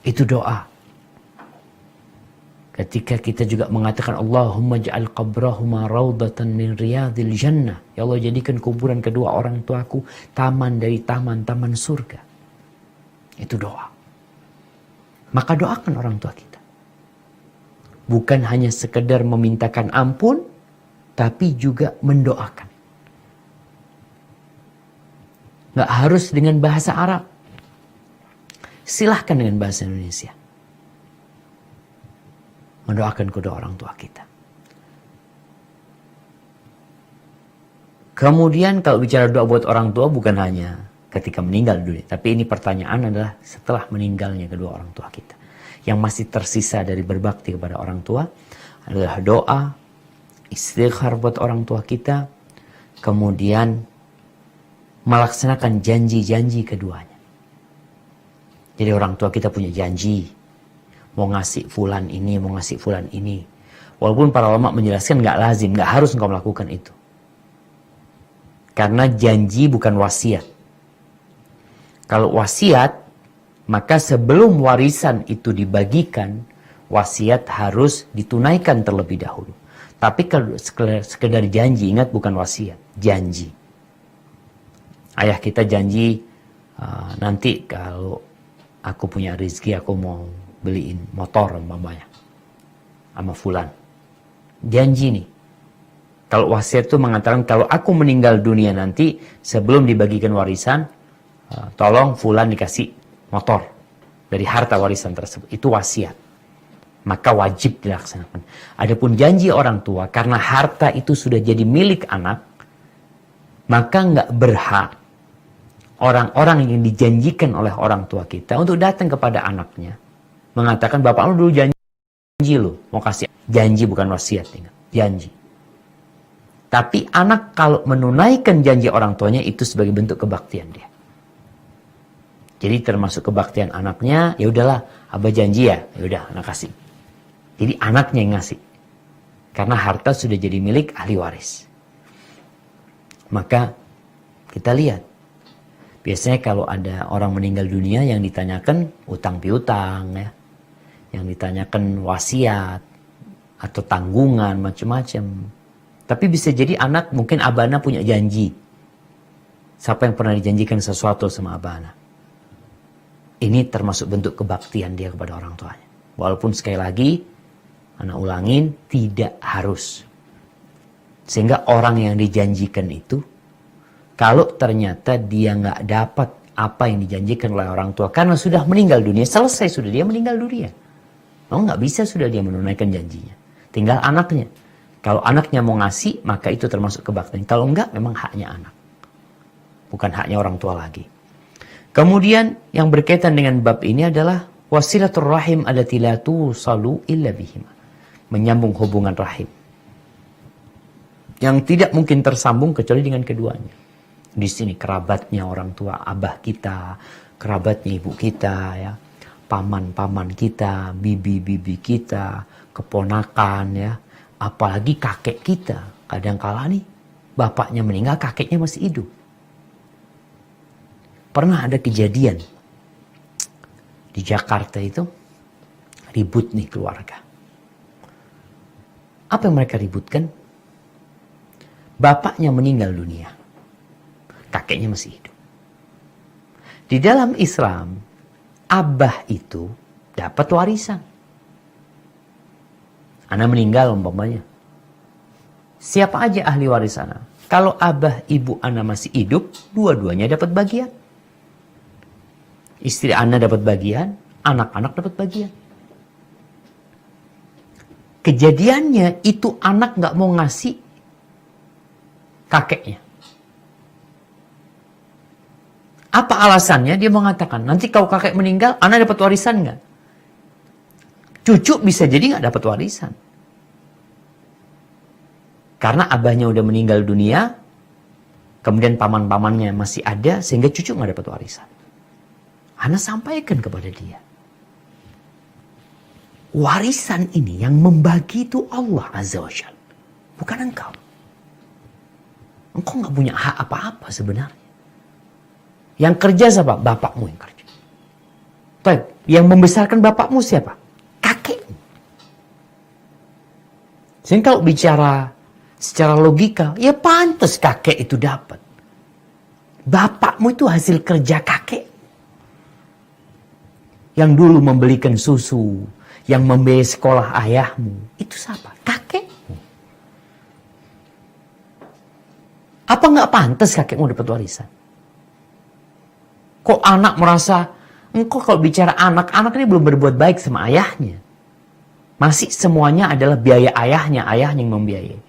Itu doa. Ketika kita juga mengatakan Allahumma ja'al qabrahuma raudatan min riyadil jannah. Ya Allah, jadikan kuburan kedua orang tuaku taman dari taman-taman surga. Itu doa. Maka doakan orang tua kita. Bukan hanya sekedar memintakan ampun, tapi juga mendoakan. Nggak harus dengan bahasa Arab. Silahkan dengan bahasa Indonesia. Mendoakan kedua orang tua kita. Kemudian kalau bicara doa buat orang tua bukan hanya ketika meninggal dunia. Tapi ini pertanyaan adalah setelah meninggalnya kedua orang tua kita. Yang masih tersisa dari berbakti kepada orang tua adalah doa, istighfar buat orang tua kita. Kemudian melaksanakan janji-janji keduanya. Jadi orang tua kita punya janji. Mau ngasih fulan ini, mau ngasih fulan ini. Walaupun para ulama menjelaskan nggak lazim, nggak harus engkau melakukan itu. Karena janji bukan wasiat. Kalau wasiat, maka sebelum warisan itu dibagikan, wasiat harus ditunaikan terlebih dahulu. Tapi kalau sekedar janji, ingat bukan wasiat, janji. Ayah kita janji, nanti kalau aku punya rezeki, aku mau beliin motor mamanya sama fulan. Janji nih. Kalau wasiat itu mengatakan kalau aku meninggal dunia nanti sebelum dibagikan warisan, tolong fulan dikasih motor dari harta warisan tersebut. Itu wasiat. Maka wajib dilaksanakan. Adapun janji orang tua karena harta itu sudah jadi milik anak, maka nggak berhak orang-orang yang dijanjikan oleh orang tua kita untuk datang kepada anaknya mengatakan, bapak lu dulu janji lu mau kasih. Janji bukan wasiat, ingat. Janji. Tapi anak kalau menunaikan janji orang tuanya itu sebagai bentuk kebaktian dia. Jadi termasuk kebaktian anaknya, ya udahlah, abah janji ya udah anak kasih. Jadi anaknya yang ngasih. Karena harta sudah jadi milik ahli waris. Maka kita lihat. Biasanya kalau ada orang meninggal dunia yang ditanyakan utang piutang ya. Yang ditanyakan wasiat atau tanggungan macam-macam. Tapi bisa jadi anak mungkin abana punya janji. Siapa yang pernah dijanjikan sesuatu sama abana? Ini termasuk bentuk kebaktian dia kepada orang tuanya. Walaupun sekali lagi, anak ulangin, tidak harus. Sehingga orang yang dijanjikan itu, kalau ternyata dia nggak dapat apa yang dijanjikan oleh orang tua, karena sudah meninggal dunia, selesai sudah dia meninggal dunia. Oh, nggak bisa sudah dia menunaikan janjinya. Tinggal anaknya. Kalau anaknya mau ngasih, maka itu termasuk kebaktian. Kalau enggak, memang haknya anak. Bukan haknya orang tua lagi. Kemudian yang berkaitan dengan bab ini adalah wasilatul rahim allati la tusalu illa bihima. Menyambung hubungan rahim. Yang tidak mungkin tersambung kecuali dengan keduanya. Di sini kerabatnya orang tua, abah kita, kerabatnya ibu kita, ya, paman-paman kita, bibi-bibi kita, keponakan ya, apalagi kakek kita. Kadang-kala nih bapaknya meninggal, kakeknya masih hidup. Pernah ada kejadian di Jakarta itu, ribut nih keluarga. Apa yang mereka ributkan? Bapaknya meninggal dunia, kakeknya masih hidup. Di dalam Islam, abah itu dapat warisan. Anak meninggal umpamanya. Siapa aja ahli waris anak? Kalau abah ibu anak masih hidup, dua-duanya dapat bagian. Istri anak dapat bagian, anak-anak dapat bagian. Kejadiannya itu anak nggak mau ngasih kakeknya. Apa alasannya? Dia mengatakan, nanti kalau kakek meninggal, anak dapat warisan nggak? Cucu bisa jadi nggak dapat warisan. Karena abahnya udah meninggal dunia, kemudian paman-pamannya masih ada, sehingga cucu nggak dapat warisan. Anak sampaikan kepada dia, warisan ini yang membagi itu Allah Azza wa Jalla, bukan engkau. Engkau nggak punya hak apa-apa sebenarnya. Yang kerja siapa? Bapakmu yang kerja. Baik, yang membesarkan bapakmu siapa? Kakekmu. Sehingga kalau bicara secara logika, ya pantas kakek itu dapat. Bapakmu itu hasil kerja kakek. Yang dulu membelikan susu, yang membiayai sekolah ayahmu, itu siapa? Kakekmu. Apa nggak pantas kakekmu dapat warisan? Kok anak merasa, engkau kalau bicara anak ini belum berbuat baik sama ayahnya. Masih semuanya adalah biaya ayahnya yang membiayai.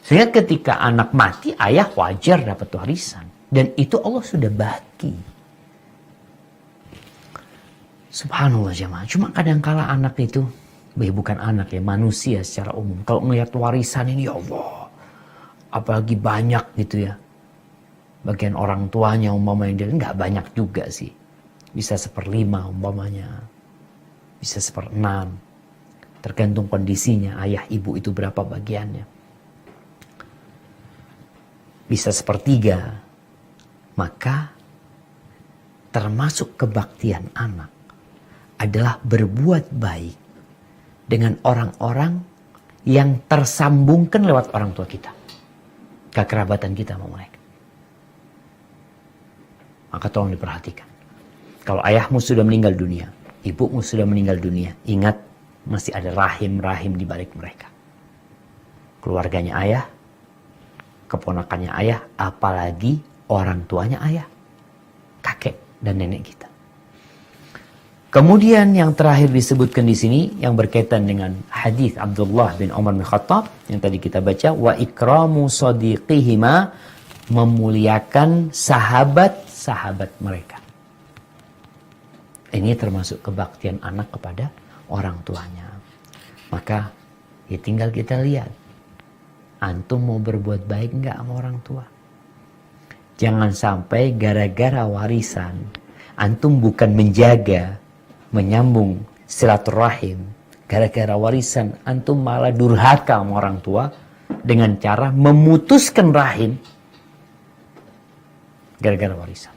Sehingga ketika anak mati, ayah wajar dapat warisan. Dan itu Allah sudah bagi. Subhanallah jemaah. Cuma kadang-kala anak itu, bukan anak ya, manusia secara umum. Kalau ngelihat warisan ini, ya Allah, apalagi banyak gitu ya. Bagian orang tuanya umpamanya dia nggak banyak juga sih. Bisa 1/5 umpamanya. Bisa 1/6. Tergantung kondisinya, ayah ibu itu berapa bagiannya. Bisa 1/3. Maka termasuk kebaktian anak adalah berbuat baik dengan orang-orang yang tersambungkan lewat orang tua kita. Kekerabatan kita sama mereka. Maka tolong diperhatikan. Kalau ayahmu sudah meninggal dunia, ibumu sudah meninggal dunia, ingat masih ada rahim-rahim di balik mereka. Keluarganya ayah, keponakannya ayah, apalagi orang tuanya ayah, kakek dan nenek kita. Kemudian yang terakhir disebutkan di sini yang berkaitan dengan hadis Abdullah bin Umar bin Khattab yang tadi kita baca, wa ikramu sadiqihima, memuliakan sahabat-sahabat mereka. Ini termasuk kebaktian anak kepada orang tuanya. Maka ya tinggal kita lihat, antum mau berbuat baik enggak sama orang tua? Jangan sampai gara-gara warisan antum bukan menjaga, menyambung silaturahim, gara-gara warisan antum malah durhaka sama orang tua dengan cara memutuskan rahim gara-gara warisan.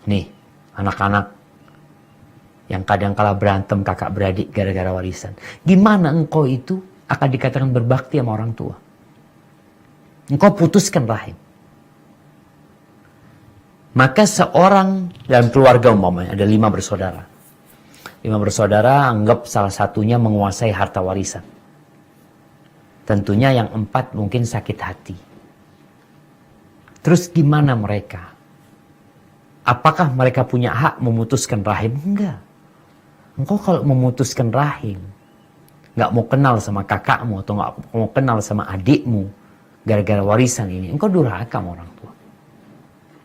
Nih, anak-anak yang kadang-kala berantem kakak beradik gara-gara warisan. Gimana engkau itu akan dikatakan berbakti sama orang tua? Engkau putuskan rahim. Maka seorang dalam keluarga umpamanya ada 5 bersaudara. 5 bersaudara anggap salah satunya menguasai harta warisan. Tentunya yang 4 mungkin sakit hati. Terus gimana mereka? Apakah mereka punya hak memutuskan rahim? Enggak. Engkau kalau memutuskan rahim, nggak mau kenal sama kakakmu atau nggak mau kenal sama adikmu gara-gara warisan ini, engkau durhaka sama orang tua.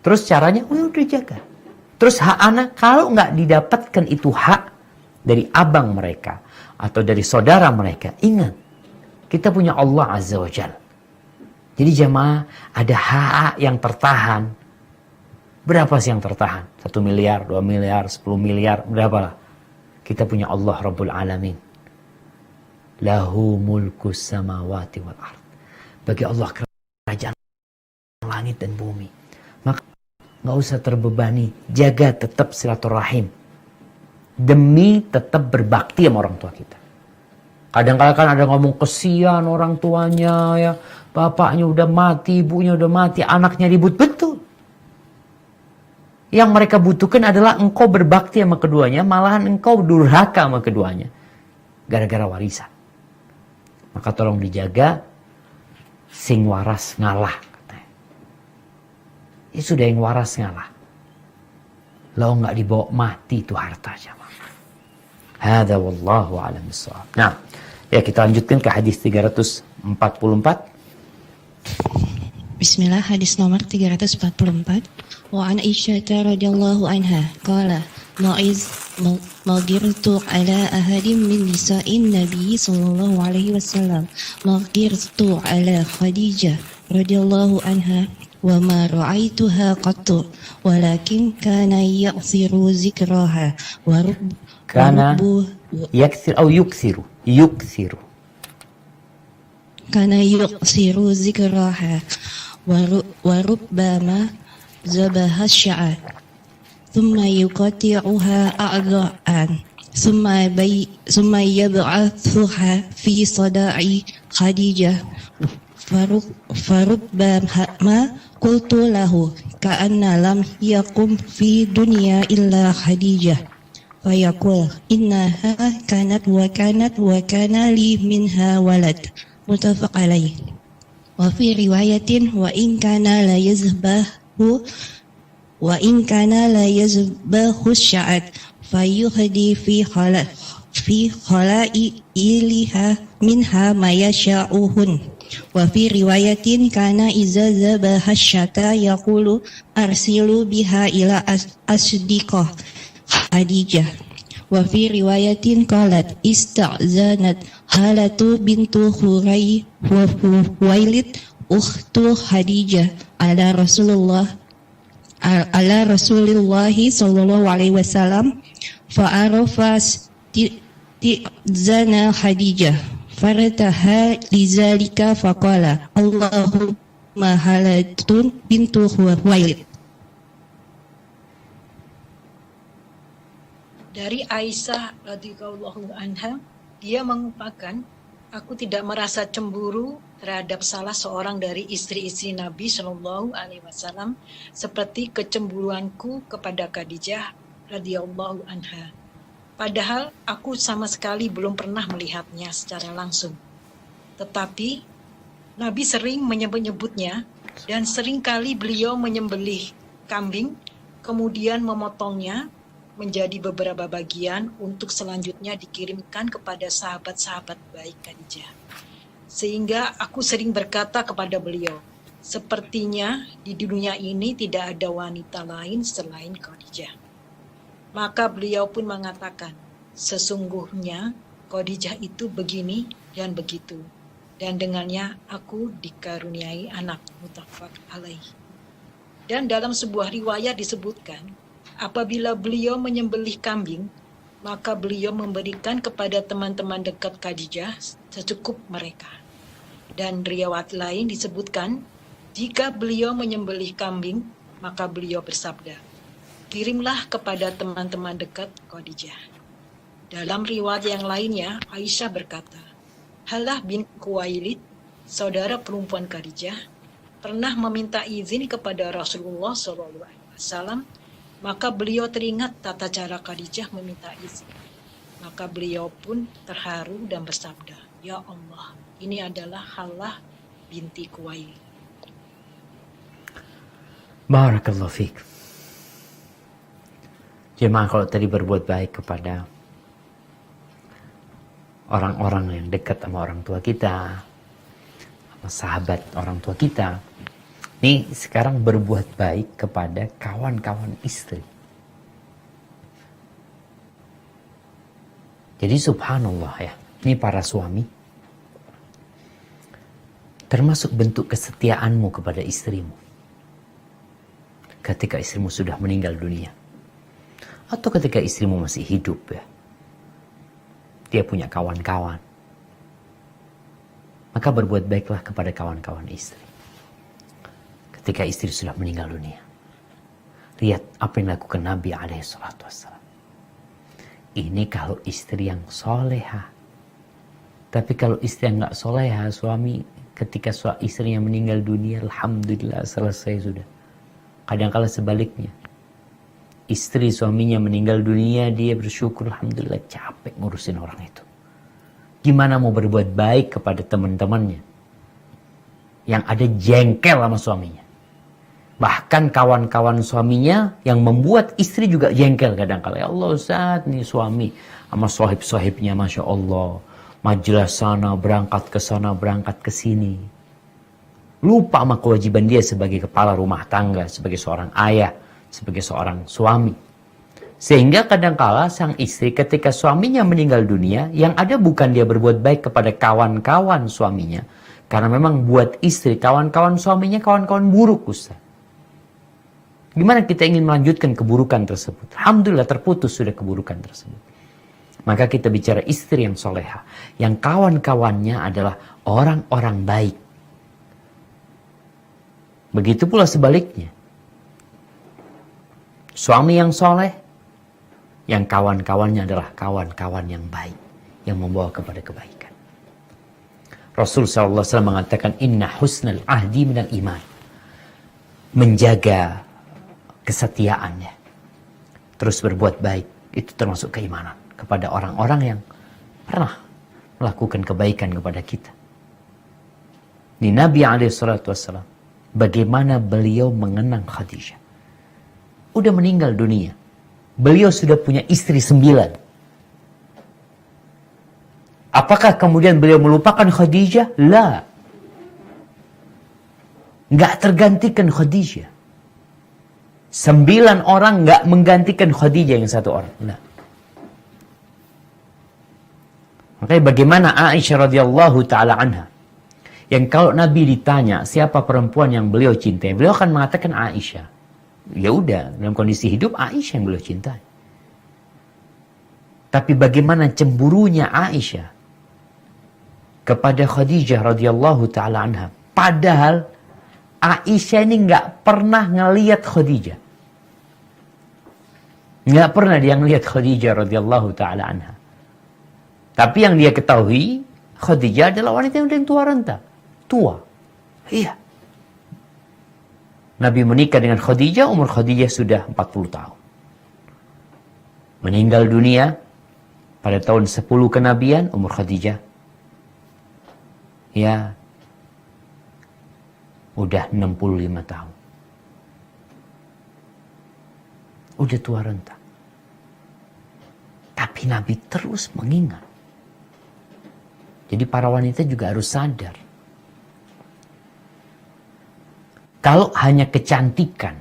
Terus caranya, udah jaga. Terus hak anak, kalau nggak didapatkan itu hak dari abang mereka atau dari saudara mereka, ingat, kita punya Allah Azza wa Jalla. Jadi jamaah, ada hak yang tertahan. Berapa sih yang tertahan? 1 miliar, 2 miliar, 10 miliar, berapa lah? Kita punya Allah Rabbul Alamin. Lahu mulkus samawati wal ard. Bagi Allah kerajaan langit dan bumi. Maka nggak usah terbebani, jaga tetap silaturahim. Demi tetap berbakti sama orang tua kita. Kadang-kadang kan ada ngomong kesian orang tuanya ya. Bapaknya udah mati, ibunya udah mati, anaknya ribut. Betul. Yang mereka butuhkan adalah engkau berbakti sama keduanya, malahan engkau durhaka sama keduanya. Gara-gara warisan. Maka tolong dijaga, sing waras ngalah. Katanya. Ya sudah yang waras ngalah. Lo nggak dibawa mati itu harta jamaah. Hada wallahu a'lam bissawab. Nah, ya kita lanjutkan ke hadis 344. Bismillah, hadis nomor 344. Wa an Aisyah radhiyallahu anha qala magirtu ala ahadin min nisa'in Nabi sallallahu alaihi wasallam magirtu ala Khadijah radhiyallahu anha wa ma ra'aituha qattu walakin kana ya'thiru zikraha wa Kana yakthir atau yukthiru. Kana yuksiru zikraha wa rubbama zabaha sya'at thumma yuqati'uha a'dha'an thumma yab'athuha fi sada'i Khadijah farubbama qultu lahu ka'anna lam yakum fi dunya illa Khadijah fayaqul innaha kanat wa kana li minha walad muttafaq alaih. Wa fi riwayatin wa in kana la yazbahu sya'at fayuhdi fi khala'i iliha minha ma yasha'uhun. Wa fi riwayatin kana iza zabaha syata yaqulu arsilu biha ila asdiqah Khadijah. Wa fi riwayatin qalat ista'zanat Halatu bintu Huwailid ukhtu Khadijah ala Rasulillah sallallahu alaihi wasallam fa'arafa zana Khadijah farataha lizalika faqala Allahumma Halatun bintu Huwailid. Dari Aisyah radhiyallahu anha, dia mengungkapkan, aku tidak merasa cemburu terhadap salah seorang dari istri-istri Nabi Shallallahu Alaihi Wasallam seperti kecemburuanku kepada Khadijah radhiyallahu anha. Padahal aku sama sekali belum pernah melihatnya secara langsung. Tetapi Nabi sering menyebut-nyebutnya dan seringkali beliau menyembelih kambing, kemudian memotongnya menjadi beberapa bagian untuk selanjutnya dikirimkan kepada sahabat-sahabat baik Khadijah. Sehingga aku sering berkata kepada beliau, sepertinya di dunia ini tidak ada wanita lain selain Khadijah. Maka beliau pun mengatakan, sesungguhnya Khadijah itu begini dan begitu. Dan dengannya aku dikaruniai anak, muttafaq alaih. Dan dalam sebuah riwayat disebutkan, apabila beliau menyembelih kambing, maka beliau memberikan kepada teman-teman dekat Khadijah secukup mereka. Dan riwayat lain disebutkan, jika beliau menyembelih kambing, maka beliau bersabda, kirimlah kepada teman-teman dekat Khadijah. Dalam riwayat yang lainnya, Aisyah berkata, Halah bin Khuwailid, saudara perempuan Khadijah, pernah meminta izin kepada Rasulullah SAW. Maka beliau teringat tata cara Khadijah meminta izin. Maka beliau pun terharu dan bersabda, Ya Allah, ini adalah Halah binti Khuwailid. Barakallahu fiik. Jemaah, kalau tadi berbuat baik kepada orang-orang yang dekat sama orang tua kita, sama sahabat orang tua kita, ini sekarang berbuat baik kepada kawan-kawan istri. Jadi subhanallah ya, ini para suami, termasuk bentuk kesetiaanmu kepada istrimu. ketika istrimu sudah meninggal dunia. Atau ketika istrimu masih hidup ya. Dia punya kawan-kawan. Maka berbuat baiklah kepada kawan-kawan istri. Ketika istri sudah meninggal dunia. Lihat apa yang dilakukan Nabi SAW. Ini kalau istri yang soleha. Tapi kalau istri yang gak soleha, suami ketika istrinya meninggal dunia, alhamdulillah selesai sudah. Kadang-kala sebaliknya. Istri suaminya meninggal dunia, dia bersyukur, alhamdulillah capek ngurusin orang itu. Gimana mau berbuat baik kepada teman-temannya yang ada jengkel sama suaminya. Bahkan kawan-kawan suaminya yang membuat istri juga jengkel kadang-kala. Ya Allah Ustaz, nih suami sama sohib-sohibnya, Masya Allah. Majelis sana, berangkat ke sana, berangkat ke sini. Lupa sama kewajiban dia sebagai kepala rumah tangga, sebagai seorang ayah, sebagai seorang suami. Sehingga kadangkala sang istri ketika suaminya meninggal dunia, yang ada bukan dia berbuat baik kepada kawan-kawan suaminya. Karena memang buat istri, kawan-kawan suaminya kawan-kawan buruk, Ustaz. Gimana kita ingin melanjutkan keburukan tersebut? Alhamdulillah terputus sudah keburukan tersebut. Maka kita bicara istri yang soleha. Yang kawan-kawannya adalah orang-orang baik. Begitu pula sebaliknya. Suami yang soleh, yang kawan-kawannya adalah kawan-kawan yang baik, yang membawa kepada kebaikan. Rasul SAW mengatakan, Inna husnal ahdi minal iman. Menjaga kesetiaannya. Terus berbuat baik. Itu termasuk keimanan. Kepada orang-orang yang pernah melakukan kebaikan kepada kita. Ini Nabi SAW. Bagaimana beliau mengenang Khadijah. Udah meninggal dunia. Beliau sudah punya istri 9. Apakah kemudian beliau melupakan Khadijah? La. Nggak tergantikan Khadijah. 9 orang nggak menggantikan Khadijah yang 1 orang. La. Makanya bagaimana Aisyah radhiyallahu ta'ala anha. Yang kalau Nabi ditanya siapa perempuan yang beliau cintai, beliau akan mengatakan Aisyah. Ya udah, dalam kondisi hidup Aisyah yang beliau cintai. Tapi bagaimana cemburunya Aisyah kepada Khadijah radhiyallahu ta'ala anha. Padahal Aisyah ini nggak pernah ngelihat Khadijah. Nggak pernah dia ngelihat Khadijah radhiyallahu ta'ala anha. Tapi yang dia ketahui, Khadijah adalah wanita yang tua renta. Tua. Iya. Nabi menikah dengan Khadijah, umur Khadijah sudah 40 tahun. Meninggal dunia pada tahun 10 kenabian, umur Khadijah. Ya. Udah 65 tahun. Udah tua renta. Tapi Nabi terus mengingat. Jadi para wanita juga harus sadar. Kalau hanya kecantikan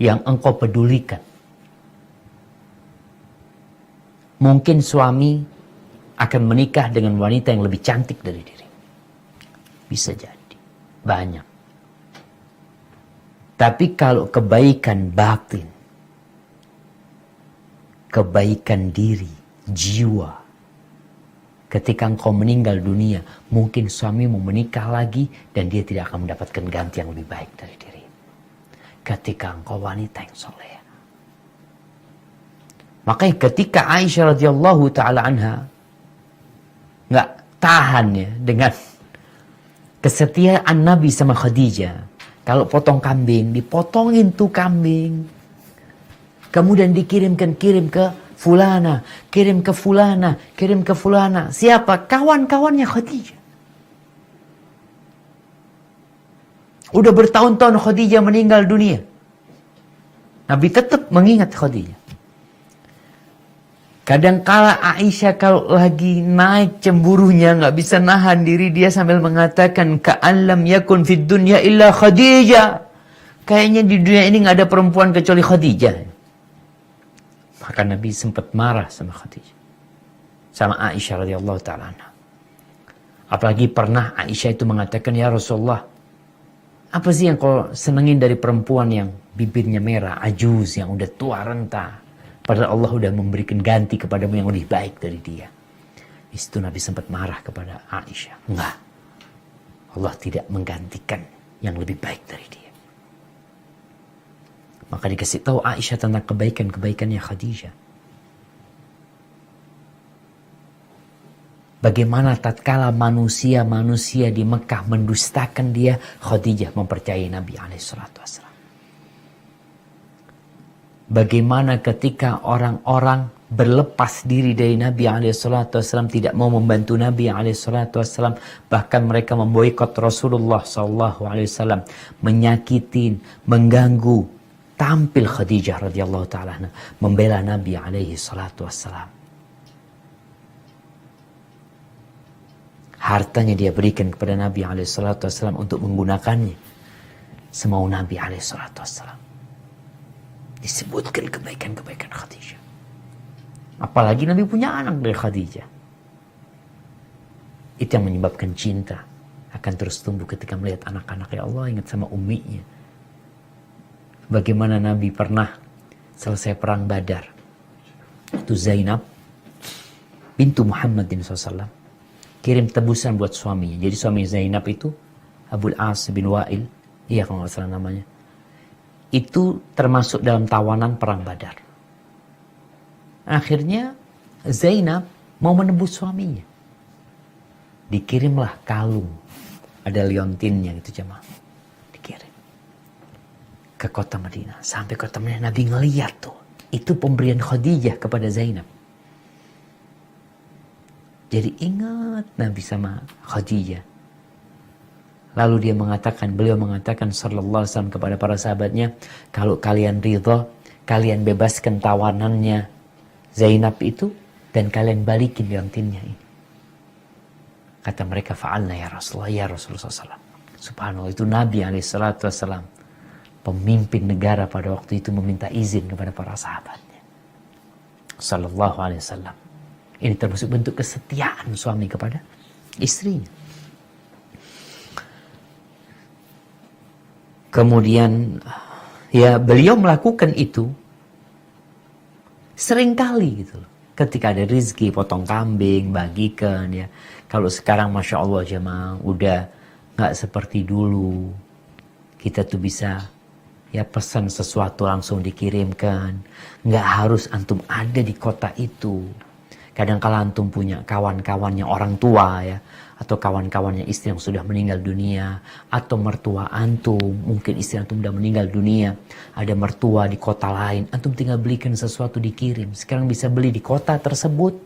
yang engkau pedulikan, mungkin suami akan menikah dengan wanita yang lebih cantik dari diri. Bisa jadi. Banyak. Tapi kalau kebaikan batin, kebaikan diri, jiwa, ketika engkau meninggal dunia, mungkin suami mau menikah lagi dan dia tidak akan mendapatkan ganti yang lebih baik dari diri. Ketika engkau wanita yang soleh. Makanya ketika Aisyah radhiyallahu ta'ala anha nggak tahan ya dengan kesetiaan Nabi sama Khadijah. Kalau potong kambing, dipotongin tuh kambing. Kemudian kirim ke fulana, kirim ke fulana, kirim ke fulana. Siapa? Kawan-kawannya Khadijah. Udah bertahun-tahun Khadijah meninggal dunia. Nabi tetap mengingat Khadijah. Kadangkala Aisyah kalau lagi naik cemburunya, nggak bisa nahan diri, dia sambil mengatakan, Ka'allam yakun fid dunya illa Khadijah. Kayaknya di dunia ini nggak ada perempuan kecuali Khadijah. Maka Nabi sempat marah sama Khadijah. Sama Aisyah radhiyallahu ta'ala anha. Apalagi pernah Aisyah itu mengatakan, Ya Rasulullah, Apa sih yang kau senengin dari perempuan yang bibirnya merah, ajuz, yang udah tua renta? Padahal Allah udah memberikan ganti kepadamu yang lebih baik dari dia. Di situ Nabi sempat marah kepada Aisyah. Enggak. Allah tidak menggantikan yang lebih baik dari dia. Maka dikasih tahu Aisyah tentang kebaikan-kebaikannya Khadijah. Bagaimana tatkala manusia-manusia di Mekah mendustakan dia, Khadijah mempercayai Nabi SAW. Bagaimana ketika orang-orang berlepas diri dari Nabi SAW, tidak mau membantu Nabi SAW, bahkan mereka memboikot Rasulullah SAW, menyakitin, mengganggu, tampil Khadijah radhiyallahu taala membela Nabi SAW. Hartanya dia berikan kepada Nabi SAW untuk menggunakannya semau Nabi SAW. Disebutkan kebaikan-kebaikan Khadijah. Apalagi Nabi punya anak dari Khadijah. Itu yang menyebabkan cinta akan terus tumbuh ketika melihat anak-anak. Ya Allah, ingat sama umminya. Bagaimana Nabi pernah selesai perang Badar. Itu Zainab bintu Muhammadin SAW kirim tebusan buat suaminya. Jadi suami Zainab itu Abul As bin Wa'il. Iya kalau nggak salah namanya. Itu termasuk dalam tawanan perang Badar. Akhirnya Zainab mau menebus suaminya. Dikirimlah kalung. Ada liontinnya gitu jemaah. Dikirim ke kota Madinah. Sampai kota Madinah Nabi ngeliat tuh. Itu pemberian Khadijah kepada Zainab. Jadi ingat Nabi sama Khadijah. Lalu beliau mengatakan sallallahu alaihi wasallam kepada para sahabatnya, kalau kalian ridha, kalian bebaskan tawanannya Zainab itu dan kalian balikin liontinnya ini. Kata mereka, fa'alna ya Rasulullah SAW. Subhanallah, itu Nabi SAW, pemimpin negara pada waktu itu meminta izin kepada para sahabatnya. Sallallahu alaihi wasallam. Ini termasuk bentuk kesetiaan suami kepada istrinya. Kemudian ya beliau melakukan itu seringkali gitu loh. Ketika ada rezeki, potong kambing, bagikan ya. Kalau sekarang Masya Allah jemaah udah gak seperti dulu. Kita tuh bisa ya pesan sesuatu langsung dikirimkan. Gak harus antum ada di kota itu. Kadang-kala antum punya kawan-kawannya orang tua ya, atau kawan-kawannya istri yang sudah meninggal dunia, atau mertua antum, mungkin istri antum sudah meninggal dunia, ada mertua di kota lain, antum tinggal belikan sesuatu dikirim. Sekarang bisa beli di kota tersebut,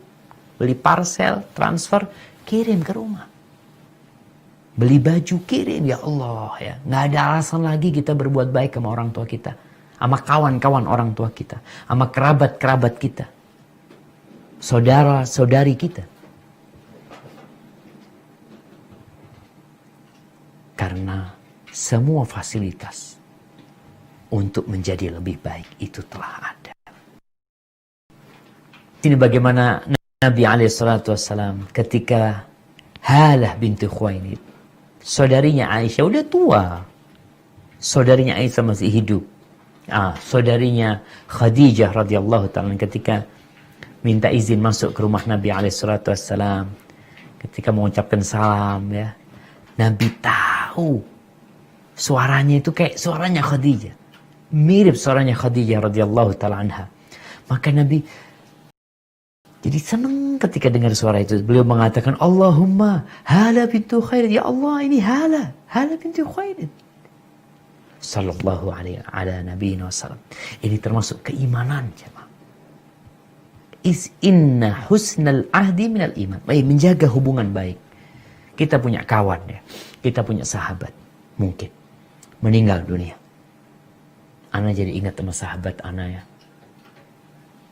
beli parcel, transfer, kirim ke rumah. Beli baju, kirim, ya Allah ya. Nggak ada alasan lagi kita berbuat baik sama orang tua kita, sama kawan-kawan orang tua kita, sama kerabat-kerabat kita, saudara-saudari kita. Karena semua fasilitas untuk menjadi lebih baik itu telah ada. Ini bagaimana Nabi SAW ketika Halah binti Khuwailid, saudarinya Aisyah udah tua, saudarinya Aisyah masih hidup. Saudarinya Khadijah radhiyallahu ta'ala ketika minta izin masuk ke rumah Nabi SAW, ketika mengucapkan salam ya, Nabi tahu suaranya itu kayak suaranya Khadijah, mirip suaranya Khadijah radhiyallahu ta'ala anha. Maka Nabi jadi senang ketika dengar suara itu. Beliau mengatakan, Allahumma Hala bintu Khuwailid, ya Allah ini Hala bintu Khuwailid. Sallallahu alaihi ala nabiyina wasallam. Ini termasuk keimanan jemaah. Inna husnal ahdi minal iman. Baik, menjaga hubungan baik. Kita punya kawan ya, kita punya sahabat, mungkin meninggal dunia. Ana jadi ingat sama sahabat Ana ya,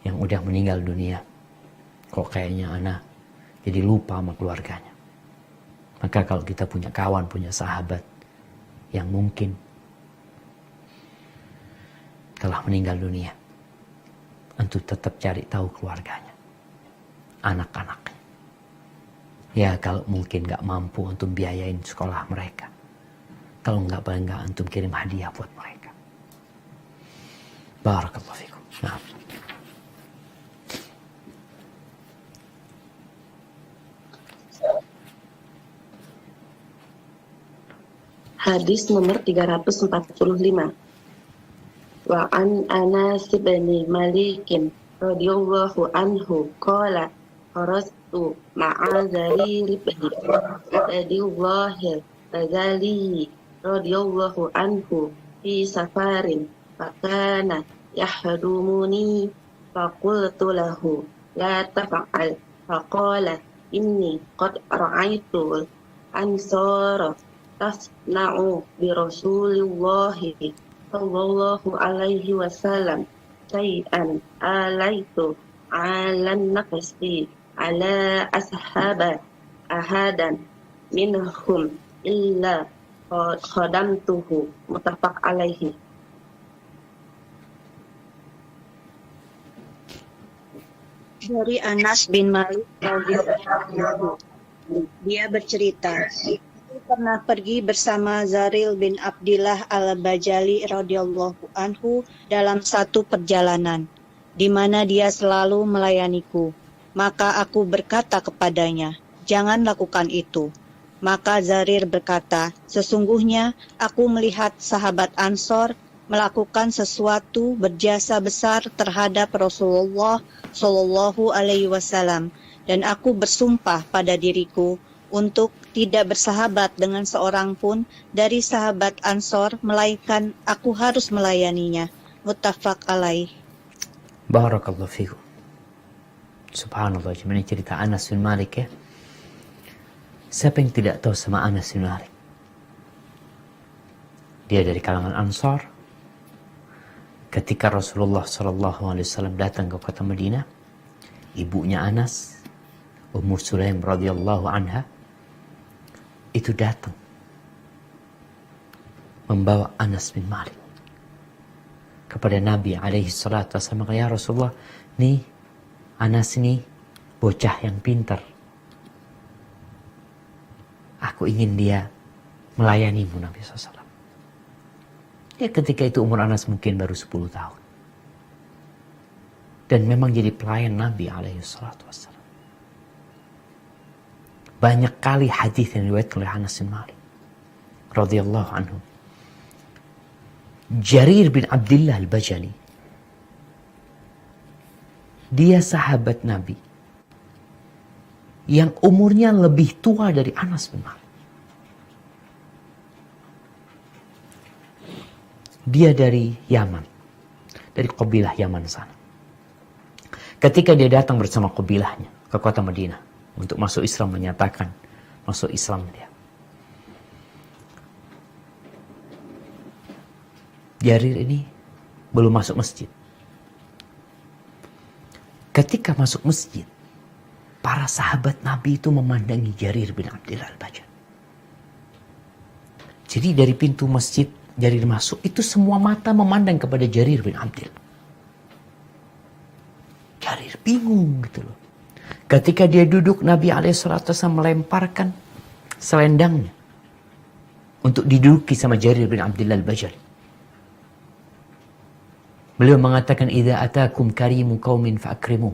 yang udah meninggal dunia. Kok kayaknya Ana jadi lupa sama keluarganya. Maka kalau kita punya kawan, punya sahabat yang mungkin telah meninggal dunia, antum tetap cari tahu keluarganya, anak-anaknya. Ya kalau mungkin gak mampu untuk biayain sekolah mereka, Kalau enggak, paling enggak antum kirim hadiah buat mereka. Barakallahu fikum. Nah. Hadis nomor 345. Wa an Anas bin Malik radhiyallahu anhu qala kharastu ma'a Zarir bin Abdullah Ghazali radhiyallahu anhu fi safarin fakana yahdumuni faqultu lahu la taf'al faqala inni qad ra'aytu ansara tasna'u bi Rasulillahi sallallahu alaihi wasallam syai'an alaitu alan nafsi ala ashaba ahadan minhum illa khadamtuhu muttafaq alaihi. Dari Anas bin Malik radhiyallahu anhu, dia bercerita, aku pernah pergi bersama Zaril bin Abdillah al-Bajali radhiyallahu anhu dalam satu perjalanan, di mana dia selalu melayaniku. Maka aku berkata kepadanya, jangan lakukan itu. Maka Zarir berkata, sesungguhnya aku melihat sahabat Ansor melakukan sesuatu berjasa besar terhadap Rasulullah Shallallahu Alaihi Wasallam, dan aku bersumpah pada diriku untuk tidak bersahabat dengan seorang pun dari sahabat Ansor, melainkan aku harus melayaninya. Muttafaq alaih. Barakallahu fikum. Subhanallah, ini cerita Anas bin Malik ya. Siapa yang tidak tahu sama Anas bin Malik? Dia dari kalangan Ansar. Ketika Rasulullah SAW datang ke kota Madinah, ibunya Anas, Ummu Sulaim radhiyallahu anha, itu datang membawa Anas bin Malik kepada Nabi alaihi salatu wasallam. Ya Rasulullah, nih Anas ini bocah yang pintar. Aku ingin dia melayanimu Nabi SAW. Ya, ketika itu umur Anas mungkin baru 10 tahun. Dan memang jadi pelayan Nabi alaihissalatu wassalam. Banyak kali hadis yang diriwayatkan oleh Anas bin Malik radhiyallahu anhu. Jarir bin Abdullah al-Bajali, dia sahabat Nabi yang umurnya lebih tua dari Anas bin Malik. Dia dari Yaman, dari kabilah Yaman sana. Ketika dia datang bersama kabilahnya ke kota Madinah untuk masuk Islam, menyatakan masuk Islam dia. Jarir ini belum masuk masjid. Ketika masuk masjid, para sahabat Nabi itu memandangi Jarir bin Abdullah al-Bajali. Jadi dari pintu masjid Jarir masuk, itu semua mata memandang kepada Jarir bin Abdullah. Jarir bingung gitu loh. Ketika dia duduk, Nabi SAW melemparkan selendangnya untuk diduduki sama Jarir bin Abdullah al-Bajali. Beliau mengatakan, "Idza atakum karimu qaumin fa'akrimu."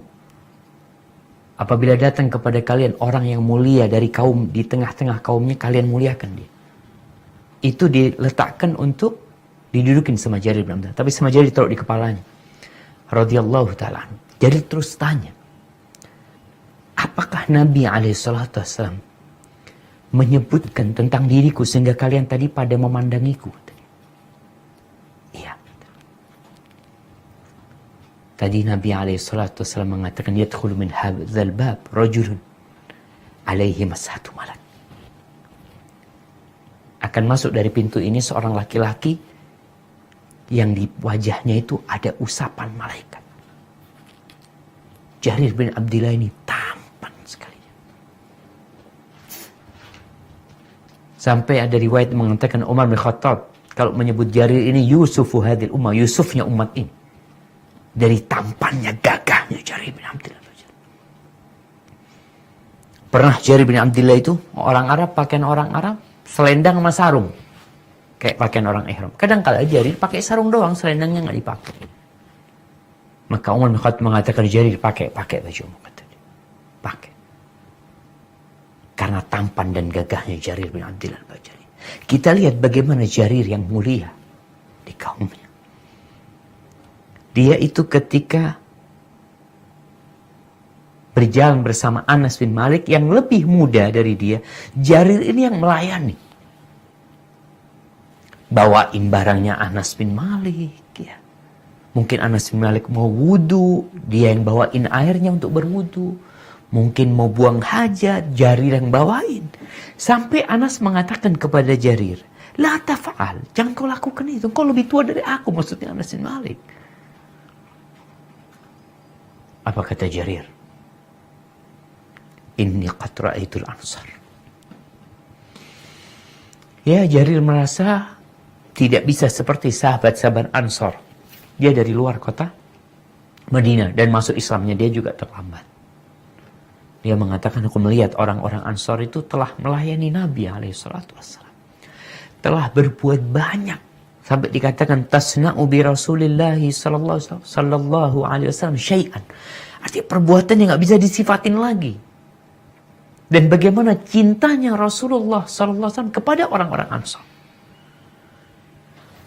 Apabila datang kepada kalian orang yang mulia dari kaum, di tengah-tengah kaumnya, kalian muliakan dia. Itu diletakkan untuk didudukin sama Jarir bin Abdullah. Tapi sama Jarir ditaruh di kepalanya. Radhiyallahu ta'ala. Jarir terus tanya, apakah Nabi SAW menyebutkan tentang diriku sehingga kalian tadi pada memandangiku? Iya. Tadi Nabi SAW mengatakan, yadkhulu min hadzal bab rajulun alaihi masatu malak. Akan masuk dari pintu ini seorang laki-laki yang di wajahnya itu ada usapan malaikat. Jarir bin Abdullah ini tampan sekali. Sampai ada riwayat mengatakan Umar bin Khattab kalau menyebut Jarir ini Yusufu hadil ummah, Yusufnya umat ini. Dari tampannya, gagahnya Jarir bin Abdullah. Pernah Jarir bin Abdullah itu, orang Arab, pakaian orang Arab, selendang sama sarung. kayak pakaian orang ihram. Kadang kala Jarir pakai sarung doang, selendangnya nggak dipakai. Maka Umar bin Khattab mengatakan, Jarir pakai bajumu, kata dia. Pakai. Karena tampan dan gagahnya Jarir bin Abdillah al-Bajali. Kita lihat bagaimana Jarir yang mulia di kaumnya. Dia itu ketika berjalan bersama Anas bin Malik yang lebih muda dari dia, Jarir ini yang melayani. Bawain barangnya Anas bin Malik. Ya. Mungkin Anas bin Malik mau wudu, dia yang bawain airnya untuk berwudu. Mungkin mau buang hajat, Jarir yang bawain. Sampai Anas mengatakan kepada Jarir, la tafa'al, jangan kau lakukan itu. Kau lebih tua dari aku, maksudnya Anas bin Malik. Apa kata Jarir? Inni qad ra'aitul ansar. Ya, Jarir merasa tidak bisa seperti sahabat-sahabat Ansar. Dia dari luar kota Madinah dan masuk Islamnya dia juga terlambat. Dia mengatakan, aku melihat orang-orang Ansar itu telah melayani Nabi SAW. Telah berbuat banyak. Sampai dikatakan, tasna'u bi Rasulillahi sallallahu alaihi wasallam syai'an. Artinya perbuatan yang gak bisa disifatin lagi. Dan bagaimana cintanya Rasulullah SAW kepada orang-orang Ansar.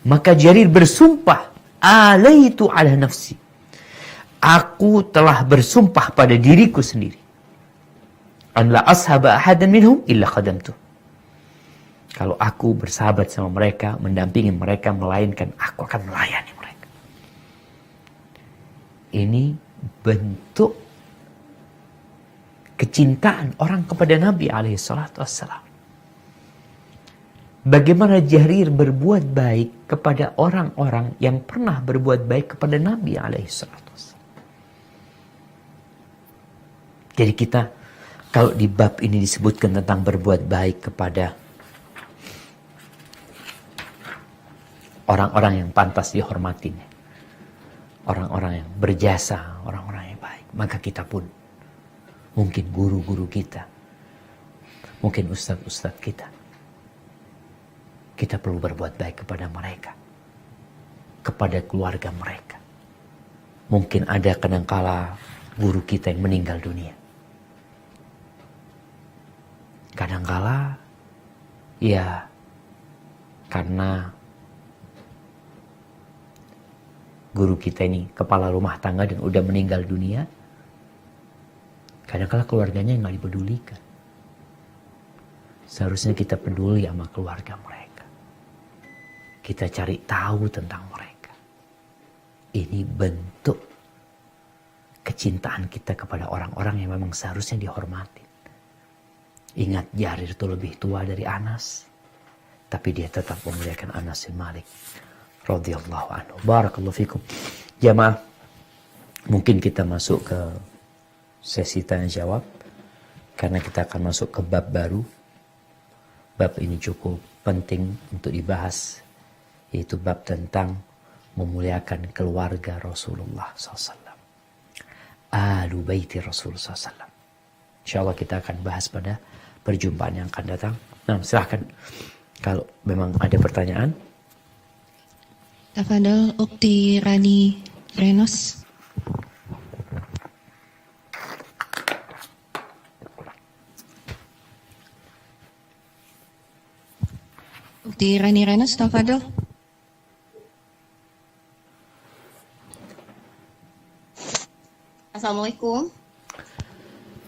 Maka Jarir bersumpah, alaitu ala nafsi. Aku telah bersumpah pada diriku sendiri. An la ashaba ahadan minhum illa khadamtu. Kalau aku bersahabat sama mereka, mendampingi mereka, melainkan aku akan melayani mereka. Ini bentuk kecintaan orang kepada Nabi SAW. Bagaimana Jarir berbuat baik kepada orang-orang yang pernah berbuat baik kepada Nabi SAW. Jadi kita, kalau di bab ini disebutkan tentang berbuat baik kepada orang-orang yang pantas dihormatin, orang-orang yang berjasa, orang-orang yang baik, maka kita pun, mungkin guru-guru kita, mungkin ustadz-ustadz kita perlu berbuat baik kepada mereka, kepada keluarga mereka. Mungkin ada kadangkala guru kita yang meninggal dunia. Kadangkala, ya, karena guru kita ini kepala rumah tangga dan udah meninggal dunia, kadangkala keluarganya nggak dipedulikan. Seharusnya kita peduli sama keluarga mereka. Kita cari tahu tentang mereka. Ini bentuk kecintaan kita kepada orang-orang yang memang seharusnya dihormati. Ingat, Jarir itu lebih tua dari Anas, tapi dia tetap memuliakan Anas bin Malik radhiyallahu anhu. Barakallahu fikum. Jamaah, mungkin kita masuk ke sesi tanya jawab, karena kita akan masuk ke bab baru. Bab ini cukup penting untuk dibahas, yaitu bab tentang memuliakan keluarga Rasulullah SAW. Ahlu baiti Rasulullah SAW. InsyaAllah kita akan bahas pada perjumpaan yang akan datang. Nah, silahkan kalau memang ada pertanyaan. Tafadhol Ukti Rani Renos. Ukti Rani Renos, tafadhol. Assalamualaikum.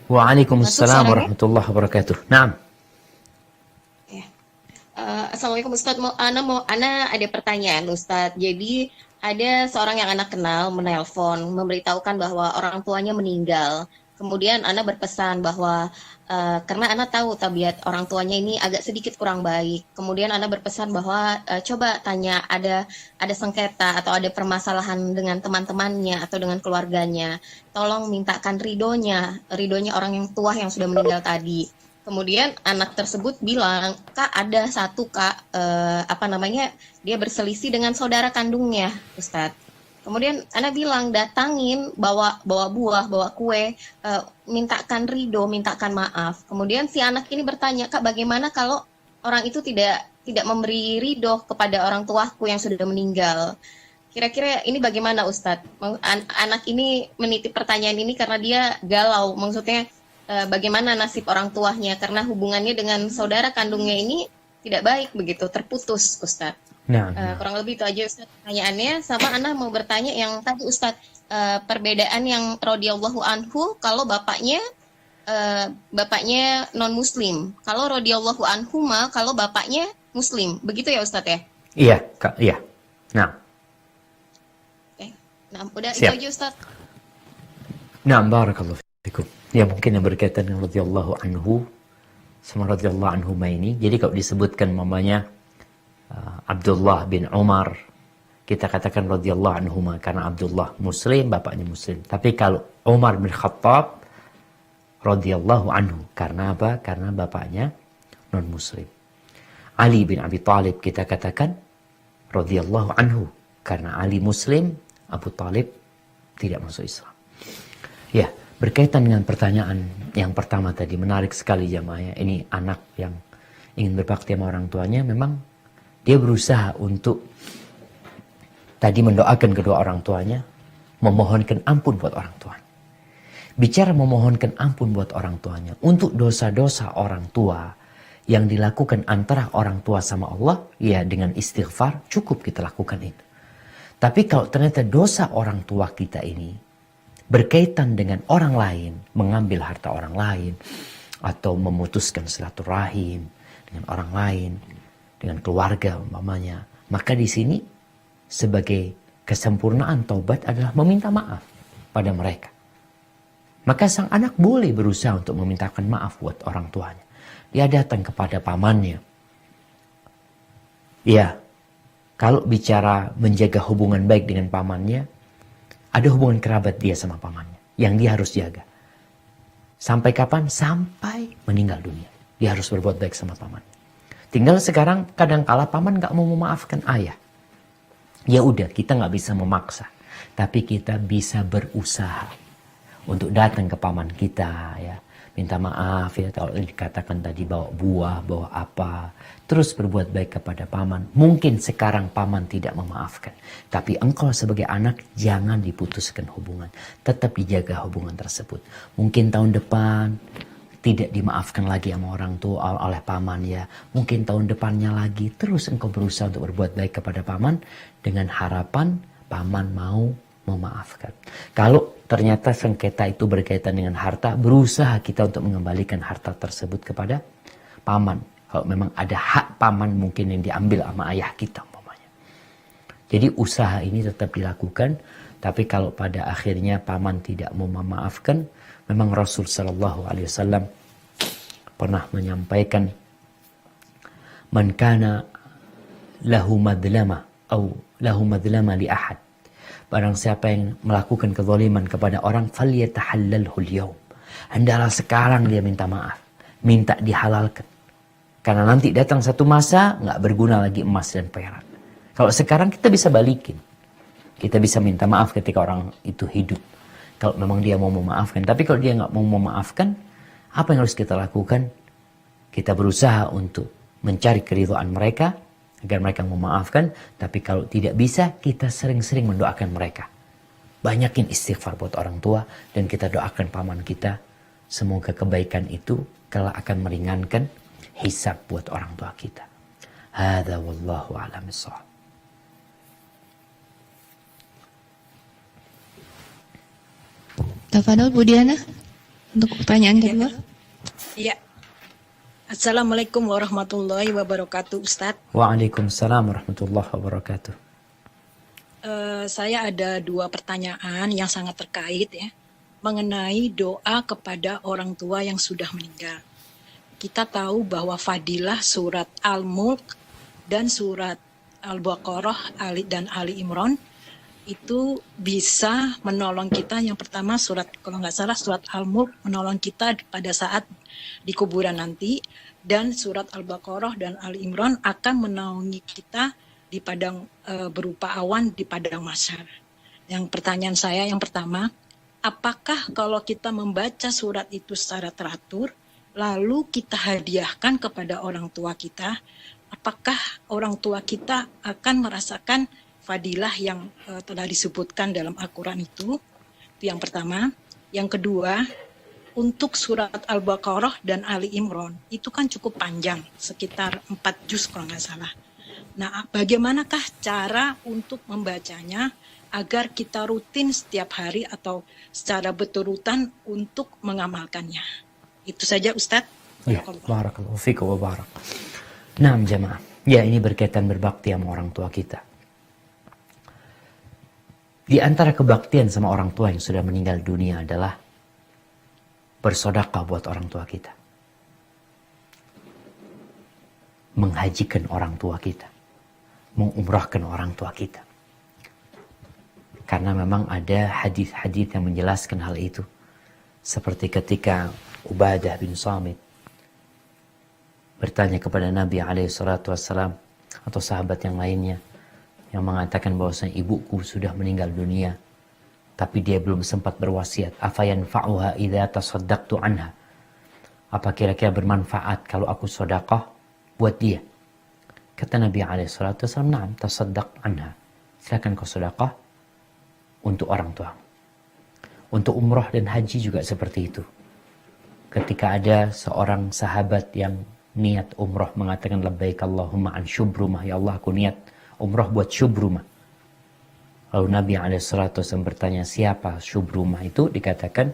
Waalaikumsalam warahmatullahi wabarakatuh. Naam. Assalamualaikum Ustadz. Ana ada pertanyaan Ustadz. Jadi ada seorang yang Ana kenal menelpon memberitahukan bahwa orang tuanya meninggal. Kemudian Ana berpesan bahwa karena Ana tahu tabiat orang tuanya ini agak sedikit kurang baik. Kemudian Ana berpesan bahwa coba tanya ada sengketa atau ada permasalahan dengan teman-temannya atau dengan keluarganya. Tolong mintakan ridhonya orang yang tua yang sudah meninggal tadi. Kemudian anak tersebut bilang, Kak ada satu Kak, dia berselisih dengan saudara kandungnya, Ustadz. Kemudian Ana bilang, datangin, bawa buah, bawa kue, mintakan ridho, mintakan maaf. Kemudian si anak ini bertanya, Kak bagaimana kalau orang itu tidak tidak memberi ridho kepada orang tuaku yang sudah meninggal. Kira-kira ini bagaimana Ustadz? Anak ini menitip pertanyaan ini karena dia galau. Maksudnya bagaimana nasib orang tuanya? Karena hubungannya dengan saudara kandungnya ini tidak baik begitu, terputus Ustadz. Nah, Kurang lebih itu aja Ustadz pertanyaannya. Sama Ana mau bertanya yang tadi Ustadz, perbedaan yang radhiyallahu anhu kalau bapaknya non muslim. Kalau radhiyallahu anhu kalau bapaknya muslim. Begitu ya Ustadz ya? iya, Kak, iya. Nah, Nah, udah Siap. itu aja Ustadz. nah, barakallahu fikum. Ya mungkin yang berkaitan dengan radhiyallahu anhu sama radhiyallahu anhuma ini. Jadi kalau disebutkan mamanya Abdullah bin Umar, kita katakan radhiyallahu anhuma karena Abdullah muslim, bapaknya muslim. Tapi kalau Umar bin Khattab radhiyallahu anhu karena apa? Karena bapaknya non muslim. Ali bin Abi Thalib kita katakan radhiyallahu anhu karena Ali muslim, Abu Talib tidak masuk Islam. Ya, berkaitan dengan pertanyaan yang pertama tadi, menarik sekali jamaah ya. Ini anak yang ingin berbakti sama orang tuanya, memang dia berusaha untuk tadi mendoakan kedua orang tuanya, memohonkan ampun buat orang tuanya. Bicara memohonkan ampun buat orang tuanya, untuk dosa-dosa orang tua yang dilakukan antara orang tua sama Allah, ya dengan istighfar cukup kita lakukan itu. Tapi kalau ternyata dosa orang tua kita ini berkaitan dengan orang lain, mengambil harta orang lain, atau memutuskan silaturahim dengan orang lain, dengan keluarga umpamanya, maka di sini sebagai kesempurnaan taubat adalah meminta maaf pada mereka. Maka sang anak boleh berusaha untuk memintakan maaf buat orang tuanya. Dia datang kepada pamannya. Ya, kalau bicara menjaga hubungan baik dengan pamannya, ada hubungan kerabat dia sama pamannya yang dia harus jaga. Sampai kapan? Sampai meninggal dunia. Dia harus berbuat baik sama pamannya. Tinggal sekarang kadangkala paman gak mau memaafkan ayah. Ya udah, kita gak bisa memaksa. Tapi kita bisa berusaha untuk datang ke paman kita, ya, minta maaf ya, kalau dikatakan tadi bawa buah, bawa apa, terus berbuat baik kepada paman. Mungkin sekarang paman tidak memaafkan, tapi engkau sebagai anak jangan diputuskan hubungan, tetap dijaga hubungan tersebut. Mungkin tahun depan tidak dimaafkan lagi sama orang tua oleh paman ya, mungkin tahun depannya lagi, terus engkau berusaha untuk berbuat baik kepada paman dengan harapan paman mau memaafkan. Kalau ternyata sengketa itu berkaitan dengan harta, berusaha kita untuk mengembalikan harta tersebut kepada paman. Kalau memang ada hak paman mungkin yang diambil sama ayah kita umpamanya. Jadi usaha ini tetap dilakukan, tapi kalau pada akhirnya paman tidak mau memaafkan, memang Rasul sallallahu alaihi wasallam pernah menyampaikan, man kana lahu madlama atau lahu madlama li ahad, barang siapa yang melakukan kezaliman kepada orang, falyatahallalhu al-yawm, hendaklah sekarang dia minta maaf, minta dihalalkan, karena nanti datang satu masa nggak berguna lagi emas dan perak. Kalau sekarang kita bisa balikin, kita bisa minta maaf ketika orang itu hidup, kalau memang dia mau memaafkan. Tapi kalau dia nggak mau memaafkan, apa yang harus kita lakukan? Kita berusaha untuk mencari keridhaan mereka agar mereka memaafkan. Tapi kalau tidak bisa, kita sering-sering mendoakan mereka. Banyakin istighfar buat orang tua, dan kita doakan paman kita, semoga kebaikan itu kelak akan meringankan hisab buat orang tua kita. Hadza wallahu a'lam bissawab. Tafadhol Bu Diana untuk pertanyaan kedua. Iya. Assalamualaikum warahmatullahi wabarakatuh, Ustadz. Waalaikumsalam warahmatullahi wabarakatuh. Saya ada dua pertanyaan yang sangat terkait ya, mengenai doa kepada orang tua yang sudah meninggal. Kita tahu bahwa fadilah surat Al-Mulk dan surat Al-Baqarah dan Ali Imran itu bisa menolong kita. Yang pertama surat, kalau nggak salah surat Al-Mulk menolong kita pada saat di kuburan nanti, dan surat Al-Baqarah dan Ali Imran akan menaungi kita di padang berupa awan di padang mahsyar. Yang pertanyaan saya yang pertama, apakah kalau kita membaca surat itu secara teratur lalu kita hadiahkan kepada orang tua kita, apakah orang tua kita akan merasakan fadilah yang telah disebutkan dalam Al-Quran itu? Itu yang pertama. Yang kedua, untuk surat Al-Baqarah dan Ali Imran itu kan cukup panjang, sekitar 4 juz kalau nggak salah. Nah, bagaimanakah cara untuk membacanya agar kita rutin setiap hari atau secara beturutan untuk mengamalkannya? Itu saja Ustadz. Ya, barakallahu fikum wa barak. Nah, jemaah. Ya, ini berkaitan berbakti sama orang tua kita. Di antara kebaktian sama orang tua yang sudah meninggal dunia adalah bersedekah buat orang tua kita. Menghajikan orang tua kita. Mengumrahkan orang tua kita. Karena memang ada hadis-hadis yang menjelaskan hal itu. Seperti ketika Ubadah bin Samit bertanya kepada Nabi SAW atau sahabat yang lainnya yang mengatakan bahwasanya ibuku sudah meninggal dunia tapi dia belum sempat berwasiat. Afayanfa'uha idza tasaddaqtu anha. Apa kira-kira bermanfaat kalau aku sedekah buat dia? Kata Nabi SAW, "Na'am, tasaddaq anha." Silakan kau sedekah untuk orang tua. Untuk umrah dan haji juga seperti itu. Ketika ada seorang sahabat yang niat umrah mengatakan labbaik Allahumma an syubrumah, ya Allah aku niat umrah buat syubrumah. Lalu Nabi SAW bertanya, siapa syubrumah itu? Dikatakan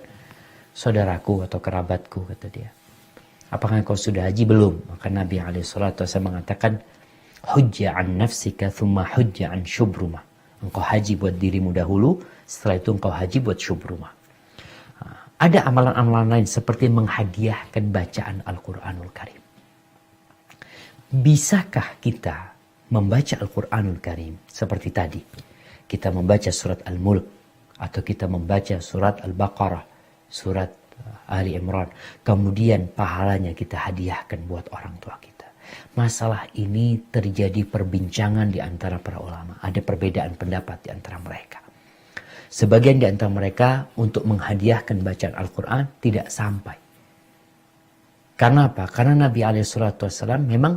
saudaraku atau kerabatku, kata dia. Apakah kau sudah haji? Belum. Maka Nabi SAW mengatakan, hujja an nafsika thumma hujja an syubrumah. Engkau haji buat dirimu dahulu, setelah itu engkau haji buat syubrumah. Ada amalan-amalan lain seperti menghadiahkan bacaan Al-Quranul Karim. Bisakah kita membaca Al-Quranul Karim seperti tadi? Kita membaca surat Al-Mulk atau kita membaca surat Al-Baqarah, surat Ali Imran. Kemudian pahalanya kita hadiahkan buat orang tua kita. Masalah ini terjadi perbincangan di antara para ulama. Ada perbedaan pendapat di antara mereka. Sebagian di antara mereka untuk menghadiahkan bacaan Al-Quran tidak sampai. Karena apa? Karena Nabi SAW memang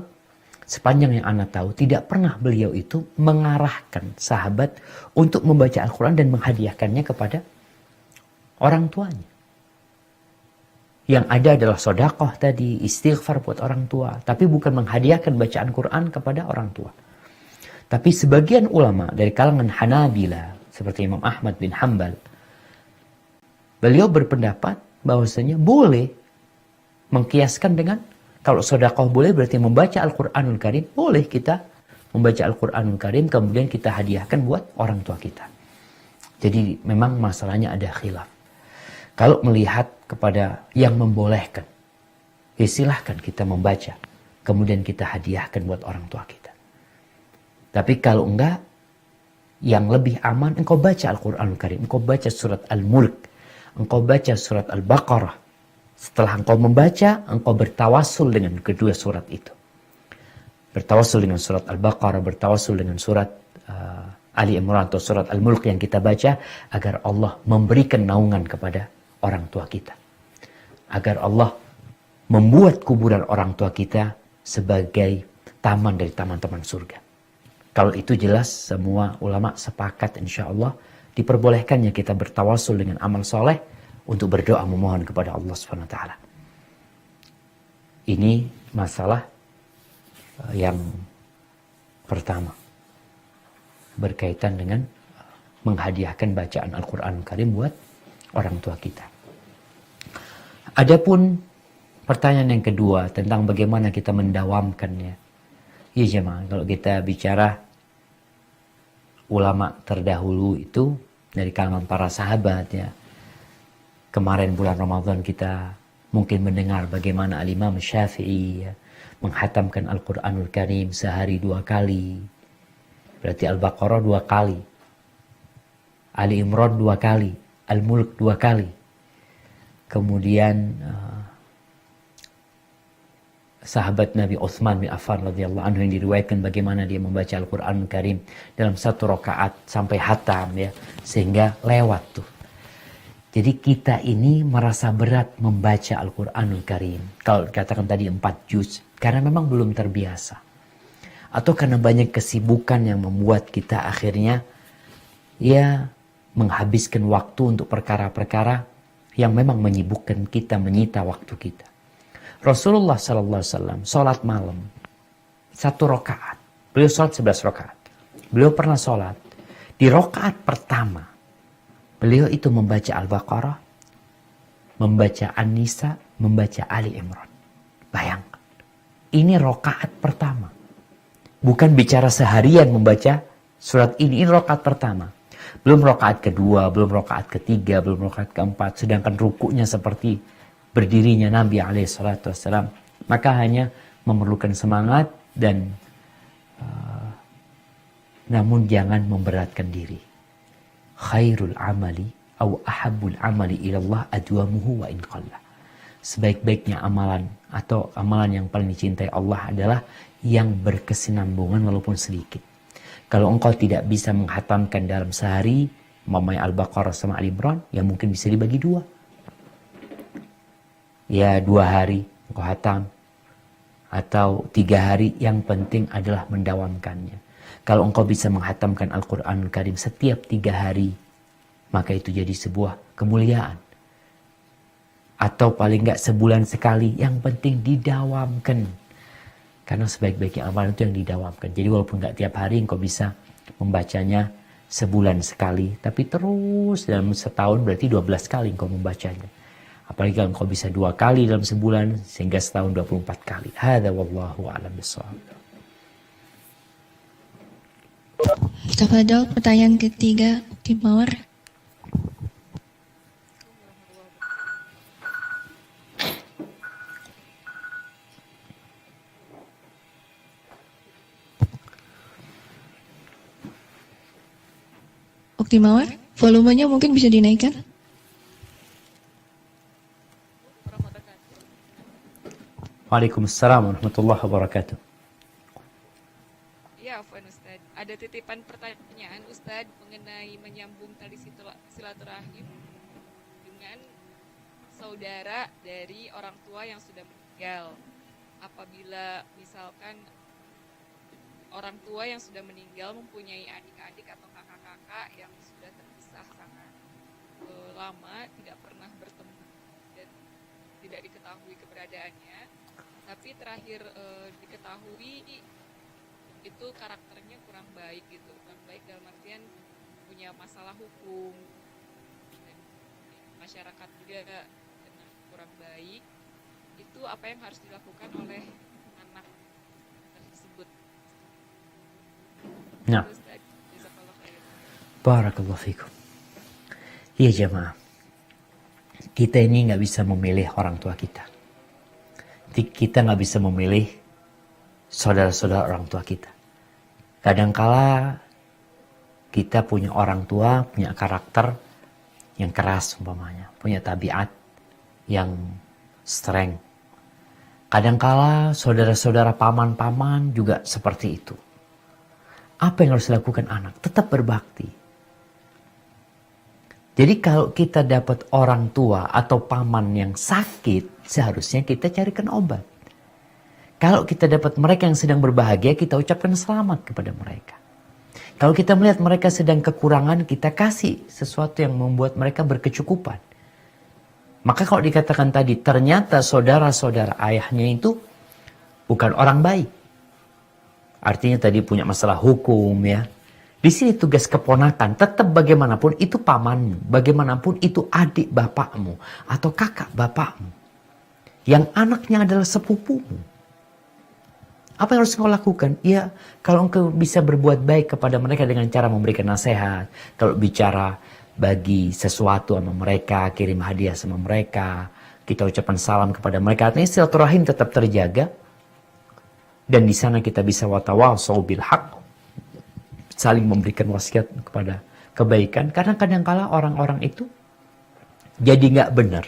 sepanjang yang Anda tahu tidak pernah beliau itu mengarahkan sahabat untuk membaca Al-Quran dan menghadiahkannya kepada orang tuanya. Yang ada adalah sedekah tadi, istighfar buat orang tua. Tapi bukan menghadiahkan bacaan Quran kepada orang tua. Tapi sebagian ulama dari kalangan Hanabila, seperti Imam Ahmad bin Hanbal, beliau berpendapat bahwasanya boleh mengkiaskan dengan, kalau sedekah boleh berarti membaca Al-Quranul Karim, boleh kita membaca Al-Quranul Karim kemudian kita hadiahkan buat orang tua kita. Jadi memang masalahnya ada khilaf. Kalau melihat kepada yang membolehkan, ya silahkan kita membaca, kemudian kita hadiahkan buat orang tua kita. Tapi kalau enggak, yang lebih aman, engkau baca Al-Quranul Karim, engkau baca surat Al-Mulk, engkau baca surat Al-Baqarah. Setelah engkau membaca, engkau bertawasul dengan kedua surat itu. Bertawasul dengan surat Al-Baqarah, bertawasul dengan surat Ali Imran atau surat Al-Mulk yang kita baca, agar Allah memberikan naungan kepada orang tua kita. Agar Allah membuat kuburan orang tua kita sebagai taman dari taman-taman surga. Kalau itu jelas semua ulama sepakat insya Allah diperbolehkannya kita bertawasul dengan amal soleh untuk berdoa memohon kepada Allah SWT. Ini masalah yang pertama berkaitan dengan menghadiahkan bacaan Al-Quran Karim buat orang tua kita. Adapun pertanyaan yang kedua tentang bagaimana kita mendawamkannya. Ya jemaah, kalau kita bicara ulama terdahulu itu dari kalangan para sahabat ya. Kemarin bulan Ramadan kita mungkin mendengar bagaimana Al-Imam Syafi'i ya, menghatamkan Al-Quranul Karim sehari 2 kali. Berarti Al-Baqarah 2 kali. Ali Imran 2 kali. Al-Mulk 2 kali. Kemudian sahabat Nabi Utsman bin Affan radhiyallahu anhu yang diriwayatkan bagaimana dia membaca Al-Quran Karim dalam 1 rakaat sampai hatam ya, sehingga lewat tuh. Jadi kita ini merasa berat membaca Al-Quranul Karim. Kalau katakan tadi 4 juz, karena memang belum terbiasa. atau karena banyak kesibukan yang membuat kita akhirnya ya menghabiskan waktu untuk perkara-perkara yang memang menyibukkan kita, menyita waktu kita. Rasulullah SAW sholat malam 1 rakaat. Beliau sholat 11 rakaat. Beliau pernah sholat di rakaat pertama. Beliau itu membaca Al-Baqarah, membaca An-Nisa, membaca Ali Imran. Bayangkan, ini rakaat pertama. Bukan bicara seharian membaca surat ini rakaat pertama. Belum rakaat kedua, belum rakaat ketiga, belum rakaat keempat. Sedangkan rukuknya seperti berdirinya Nabi SAW. Maka hanya memerlukan semangat dan namun jangan memberatkan diri. Khairul amali au ahabbul amali ilallah adwamuhu wa in qalla. Sebaik-baiknya amalan atau amalan yang paling dicintai Allah adalah yang berkesinambungan walaupun sedikit. Kalau engkau tidak bisa menghatamkan dalam sehari memang Al-Baqarah sama Al-Imran, ya mungkin bisa dibagi 2. Ya 2 hari engkau hatam atau 3 hari, yang penting adalah mendawamkannya. Kalau engkau bisa menghatamkan Al-Quranul Karim setiap 3 hari, maka itu jadi sebuah kemuliaan. Atau paling enggak sebulan sekali, yang penting didawamkan. Karena sebaik-baiknya amalan itu yang didawamkan. Jadi walaupun enggak tiap hari engkau bisa membacanya sebulan sekali, tapi terus dalam setahun berarti 12 kali engkau membacanya. Apalagi kalau engkau bisa 2 kali dalam sebulan, sehingga setahun 24 kali. Hadza wallahu a'lam bishawab. Tafadhol, pertanyaan ketiga, Tim Mawar. Ukti Mawar, volumenya mungkin bisa dinaikkan? Waalaikumsalam warahmatullahi wabarakatuh. Ya, Afwan Ustaz. Ada titipan pertanyaan Ustaz mengenai menyambung tali silaturahim dengan saudara dari orang tua yang sudah meninggal. Apabila misalkan orang tua yang sudah meninggal mempunyai adik-adik atau kakak-kakak yang sudah terpisah sangat lama, tidak pernah bertemu dan tidak diketahui keberadaannya, tapi terakhir diketahui itu karakternya kurang baik gitu, kurang baik dalam artian punya masalah hukum dan masyarakat juga kurang baik. Itu apa yang harus dilakukan oleh anak tersebut? Nah, barakallahu fikum. Iya jemaah, kita ini nggak bisa memilih orang tua kita. Kita nggak bisa memilih saudara-saudara orang tua kita. Kadangkala kita punya orang tua, punya karakter yang keras umpamanya, punya tabiat yang strength. Kadangkala saudara-saudara paman-paman juga seperti itu. Apa yang harus dilakukan anak? Tetap berbakti. Jadi kalau kita dapat orang tua atau paman yang sakit, seharusnya kita carikan obat. Kalau kita dapat mereka yang sedang berbahagia, kita ucapkan selamat kepada mereka. Kalau kita melihat mereka sedang kekurangan, kita kasih sesuatu yang membuat mereka berkecukupan. Maka kalau dikatakan tadi, ternyata saudara-saudara ayahnya itu bukan orang baik. Artinya tadi punya masalah hukum ya. Di sini tugas keponakan, tetap bagaimanapun itu pamanmu, bagaimanapun itu adik bapakmu atau kakak bapakmu. Yang anaknya adalah sepupumu. Apa yang harus kau lakukan? Ya, kalau engkau bisa berbuat baik kepada mereka dengan cara memberikan nasihat, kalau bicara bagi sesuatu sama mereka, kirim hadiah sama mereka, kita ucapkan salam kepada mereka, artinya silaturahim tetap terjaga. Dan di sana kita bisa watawasau bil haq, saling memberikan wasiat kepada kebaikan. Karena kadang-kala orang-orang itu jadi nggak benar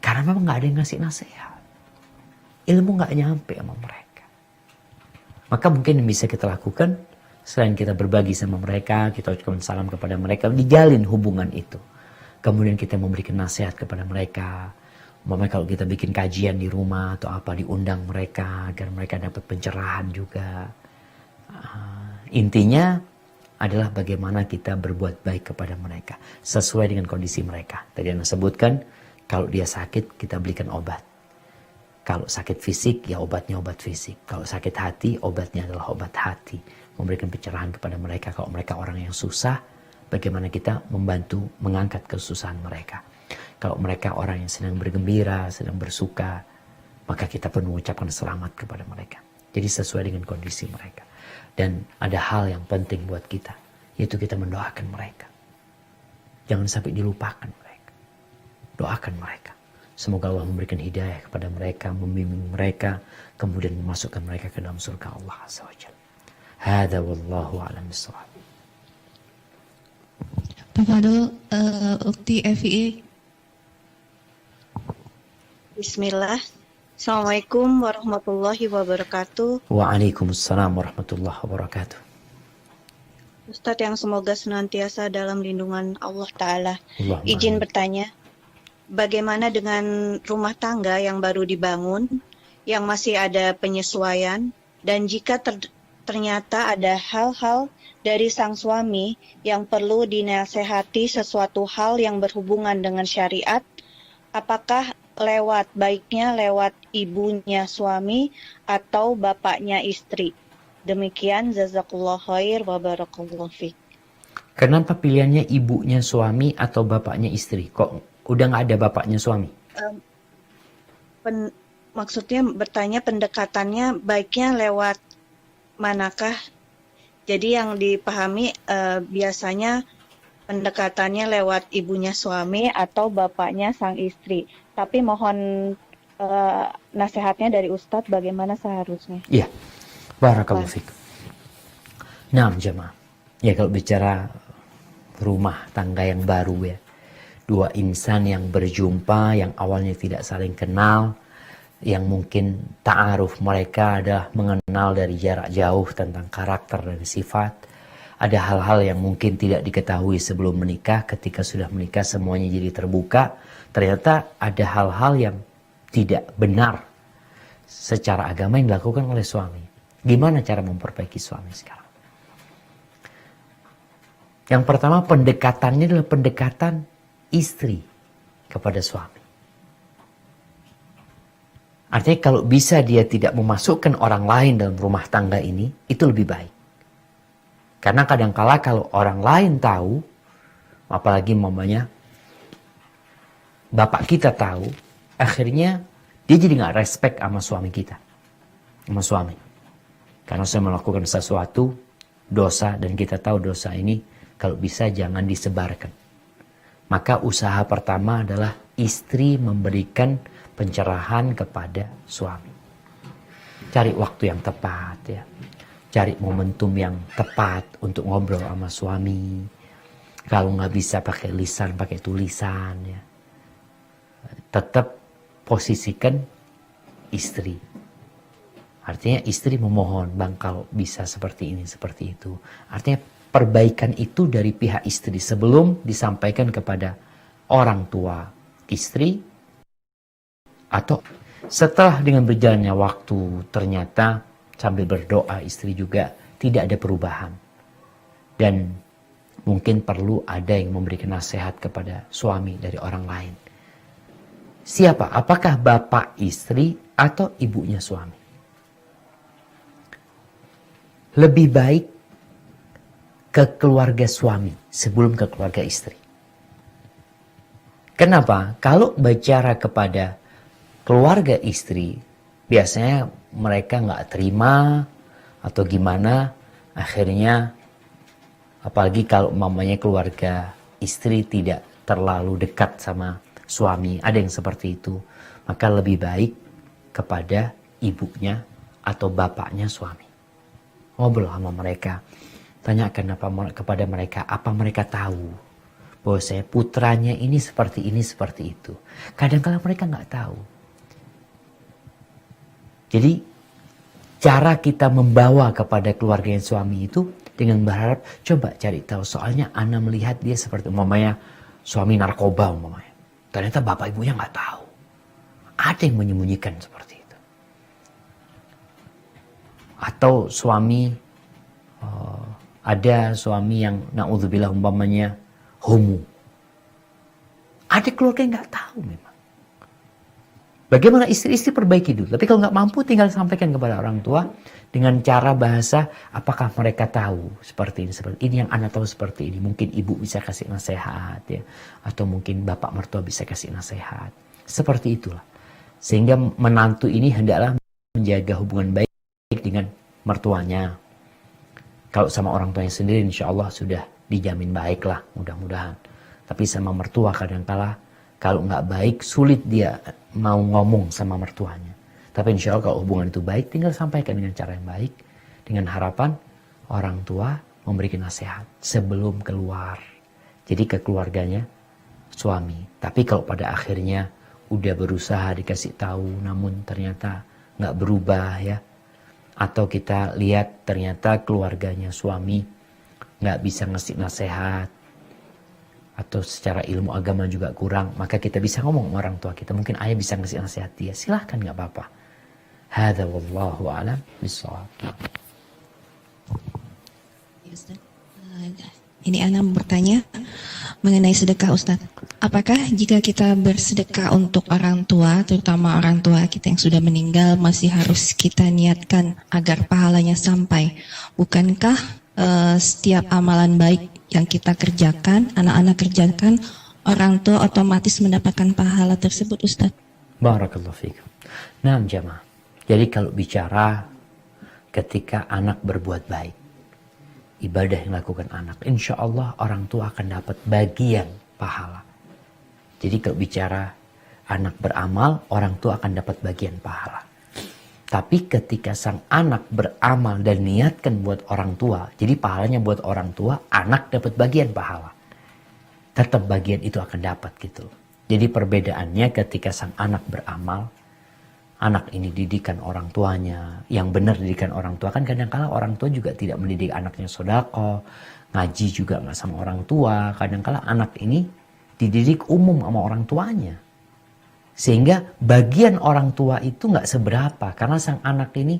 karena memang nggak ada yang ngasih nasihat, ilmu nggak nyampe sama mereka. Maka mungkin yang bisa kita lakukan selain kita berbagi sama mereka, kita ucapkan salam kepada mereka, dijalin hubungan itu. Kemudian kita memberikan nasihat kepada mereka. Umpamanya kalau kita bikin kajian di rumah atau apa, diundang mereka agar mereka dapat pencerahan juga. Intinya adalah bagaimana kita berbuat baik kepada mereka sesuai dengan kondisi mereka. Tadi Anda sebutkan, kalau dia sakit kita belikan obat. Kalau sakit fisik ya obatnya obat fisik. Kalau sakit hati obatnya adalah obat hati. Memberikan pencerahan kepada mereka. Kalau mereka orang yang susah, bagaimana kita membantu mengangkat kesusahan mereka. Kalau mereka orang yang sedang bergembira, sedang bersuka, maka kita pun mengucapkan selamat kepada mereka. Jadi sesuai dengan kondisi mereka. Dan ada hal yang penting buat kita, yaitu kita mendoakan mereka. Jangan sampai dilupakan mereka. Doakan mereka. Semoga Allah memberikan hidayah kepada mereka, membimbing mereka, kemudian memasukkan mereka ke dalam surga Allah Azza wa Jalla. Hada wallahu a'lam bishawab. Pak Fadul, Ukti FII. Bismillah. Assalamualaikum warahmatullahi wabarakatuh. Waalaikumsalam warahmatullahi wabarakatuh. Ustadz yang semoga senantiasa dalam lindungan Allah Ta'ala. Allahumma Izin amin. bertanya, bagaimana dengan rumah tangga yang baru dibangun, yang masih ada penyesuaian, dan jika ternyata ada hal-hal dari sang suami yang perlu dinasehati sesuatu hal yang berhubungan dengan syariat, apakah baiknya lewat ibunya suami atau bapaknya istri? Demikian, jazakallah khair wa barakallahu fiik. Kenapa pilihannya ibunya suami atau bapaknya istri? Kok udah nggak ada bapaknya suami? Maksudnya bertanya pendekatannya baiknya lewat manakah? Jadi yang dipahami biasanya pendekatannya lewat ibunya suami atau bapaknya sang istri. Tapi mohon nasihatnya dari Ustadz bagaimana seharusnya. Iya, barakallahu fiik. Nah, jemaah. Ya kalau bicara rumah tangga yang baru ya. Dua insan yang berjumpa, yang awalnya tidak saling kenal, yang mungkin ta'aruf mereka adalah mengenal dari jarak jauh tentang karakter dan sifat. Ada hal-hal yang mungkin tidak diketahui sebelum menikah, ketika sudah menikah semuanya jadi terbuka. Ternyata ada hal-hal yang tidak benar secara agama yang dilakukan oleh suami. Gimana cara memperbaiki suami sekarang? Yang pertama pendekatannya adalah pendekatan istri kepada suami. Artinya kalau bisa dia tidak memasukkan orang lain dalam rumah tangga ini, itu lebih baik. Karena kadangkala kalau orang lain tahu, apalagi mamanya bapak kita tahu, akhirnya dia jadi nggak respect sama suami kita, sama suami. Karena saya melakukan sesuatu dosa dan kita tahu dosa ini kalau bisa jangan disebarkan. Maka usaha pertama adalah istri memberikan pencerahan kepada suami. Cari waktu yang tepat ya. Cari momentum yang tepat untuk ngobrol sama suami. Kalau nggak bisa pakai lisan, pakai tulisan ya. Tetap posisikan istri. Artinya istri memohon, bang kalau bisa seperti ini, seperti itu. Artinya perbaikan itu dari pihak istri sebelum disampaikan kepada orang tua istri. Atau setelah dengan berjalannya waktu ternyata sambil berdoa istri juga tidak ada perubahan. Dan mungkin perlu ada yang memberikan nasihat kepada suami dari orang lain. Siapa? Apakah bapak istri atau ibunya suami? Lebih baik ke keluarga suami sebelum ke keluarga istri. Kenapa? Kalau bicara kepada keluarga istri, biasanya mereka nggak terima atau gimana, akhirnya apalagi kalau mamanya keluarga istri tidak terlalu dekat sama suami, ada yang seperti itu, maka lebih baik kepada ibunya atau bapaknya suami. Ngobrol sama mereka, tanyakan kepada mereka apa mereka tahu bahwa saya putranya ini seperti itu. Kadang-kadang mereka nggak tahu. Jadi cara kita membawa kepada keluarga yang suami itu dengan berharap coba cari tahu, soalnya Ana melihat dia seperti umpamanya suami narkoba umpamanya. Ternyata bapak ibunya nggak tahu. Ada yang menyembunyikan seperti itu. Atau suami Ada suami yang na'udzubillah umpamanya homo. Ada keluarga yang nggak tahu memang. Bagaimana istri-istri perbaiki dulu. Tapi kalau nggak mampu tinggal sampaikan kepada orang tua dengan cara bahasa apakah mereka tahu seperti ini, seperti ini yang anak tahu seperti ini. Mungkin ibu bisa kasih nasihat ya, atau mungkin bapak mertua bisa kasih nasihat. Seperti itulah. Sehingga menantu ini hendaklah menjaga hubungan baik dengan mertuanya. Kalau sama orang tuanya sendiri insya Allah sudah dijamin baik lah mudah-mudahan. Tapi sama mertua kadang-kala kalau nggak baik sulit dia mau ngomong sama mertuanya. Tapi insya Allah kalau hubungan itu baik tinggal sampaikan dengan cara yang baik. Dengan harapan orang tua memberikan nasihat sebelum keluar. Jadi ke keluarganya suami. Tapi kalau pada akhirnya udah berusaha dikasih tahu namun ternyata nggak berubah ya. Atau kita lihat ternyata keluarganya suami nggak bisa ngasih nasihat. Atau secara ilmu agama juga kurang. Maka kita bisa ngomong sama orang tua kita. Mungkin ayah bisa ngasih nasihat dia. Silahkan nggak apa-apa. Hadza wallahu a'lam bishawab. Ini Ana bertanya mengenai sedekah Ustadz. Apakah jika kita bersedekah untuk orang tua, terutama orang tua kita yang sudah meninggal, masih harus kita niatkan agar pahalanya sampai? Bukankah setiap amalan baik yang kita kerjakan, anak-anak kerjakan, orang tua otomatis mendapatkan pahala tersebut Ustadz? Barakallahu fikum. Nah jamaah. Jadi kalau bicara ketika anak berbuat baik, ibadah yang dilakukan anak, insya Allah orang tua akan dapat bagian pahala. Jadi kalau bicara anak beramal, orang tua akan dapat bagian pahala. Tapi ketika sang anak beramal dan niatkan buat orang tua, jadi pahalanya buat orang tua, anak dapat bagian pahala. Tetap bagian itu akan dapat gitu. Jadi perbedaannya ketika sang anak beramal, anak ini didikan orang tuanya, yang benar didikan orang tua. Kan kadang-kala orang tua juga tidak mendidik anaknya sodako, ngaji juga nggak sama orang tua. Kadang-kala anak ini dididik umum sama orang tuanya. Sehingga bagian orang tua itu nggak seberapa. Karena sang anak ini,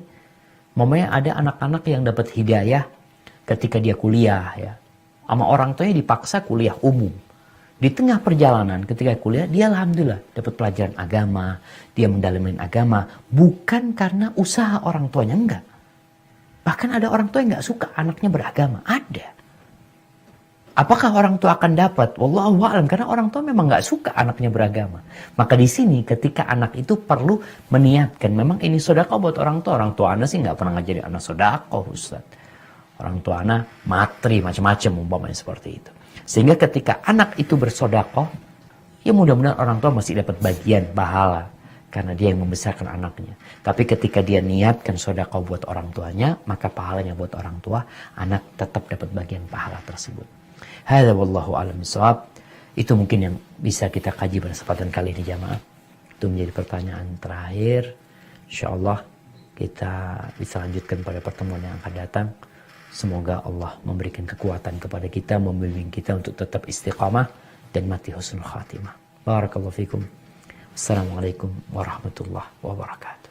mamanya ada anak-anak yang dapat hidayah ketika dia kuliah ya. Sama orang tuanya dipaksa kuliah umum. Di tengah perjalanan ketika kuliah, dia alhamdulillah dapat pelajaran agama, dia mendalamin agama, bukan karena usaha orang tuanya, enggak. Bahkan ada orang tua yang nggak suka anaknya beragama, ada. Apakah orang tua akan dapat? Wallahu a'lam, karena orang tua memang nggak suka anaknya beragama. Maka di sini ketika anak itu perlu meniatkan, memang ini sedekah buat orang tua Anda sih nggak pernah ngajarin anak sedekah, Ustaz. Orang tua Anda matri macam-macam umpamanya seperti itu. Sehingga ketika anak itu bersedekah, ya mudah-mudahan orang tua masih dapat bagian pahala karena dia yang membesarkan anaknya. Tapi ketika dia niatkan sedekah buat orang tuanya, maka pahalanya buat orang tua, anak tetap dapat bagian pahala tersebut. Hadza wallahu a'lam bishawab. Itu mungkin yang bisa kita kaji pada kesempatan kali ini jamaah. Itu menjadi pertanyaan terakhir. Insyaallah kita bisa lanjutkan pada pertemuan yang akan datang. Semoga Allah memberikan kekuatan kepada kita, membimbing kita untuk tetap istiqamah dan mati husnul khatimah. Barakallahu fikum. Assalamualaikum warahmatullahi wabarakatuh.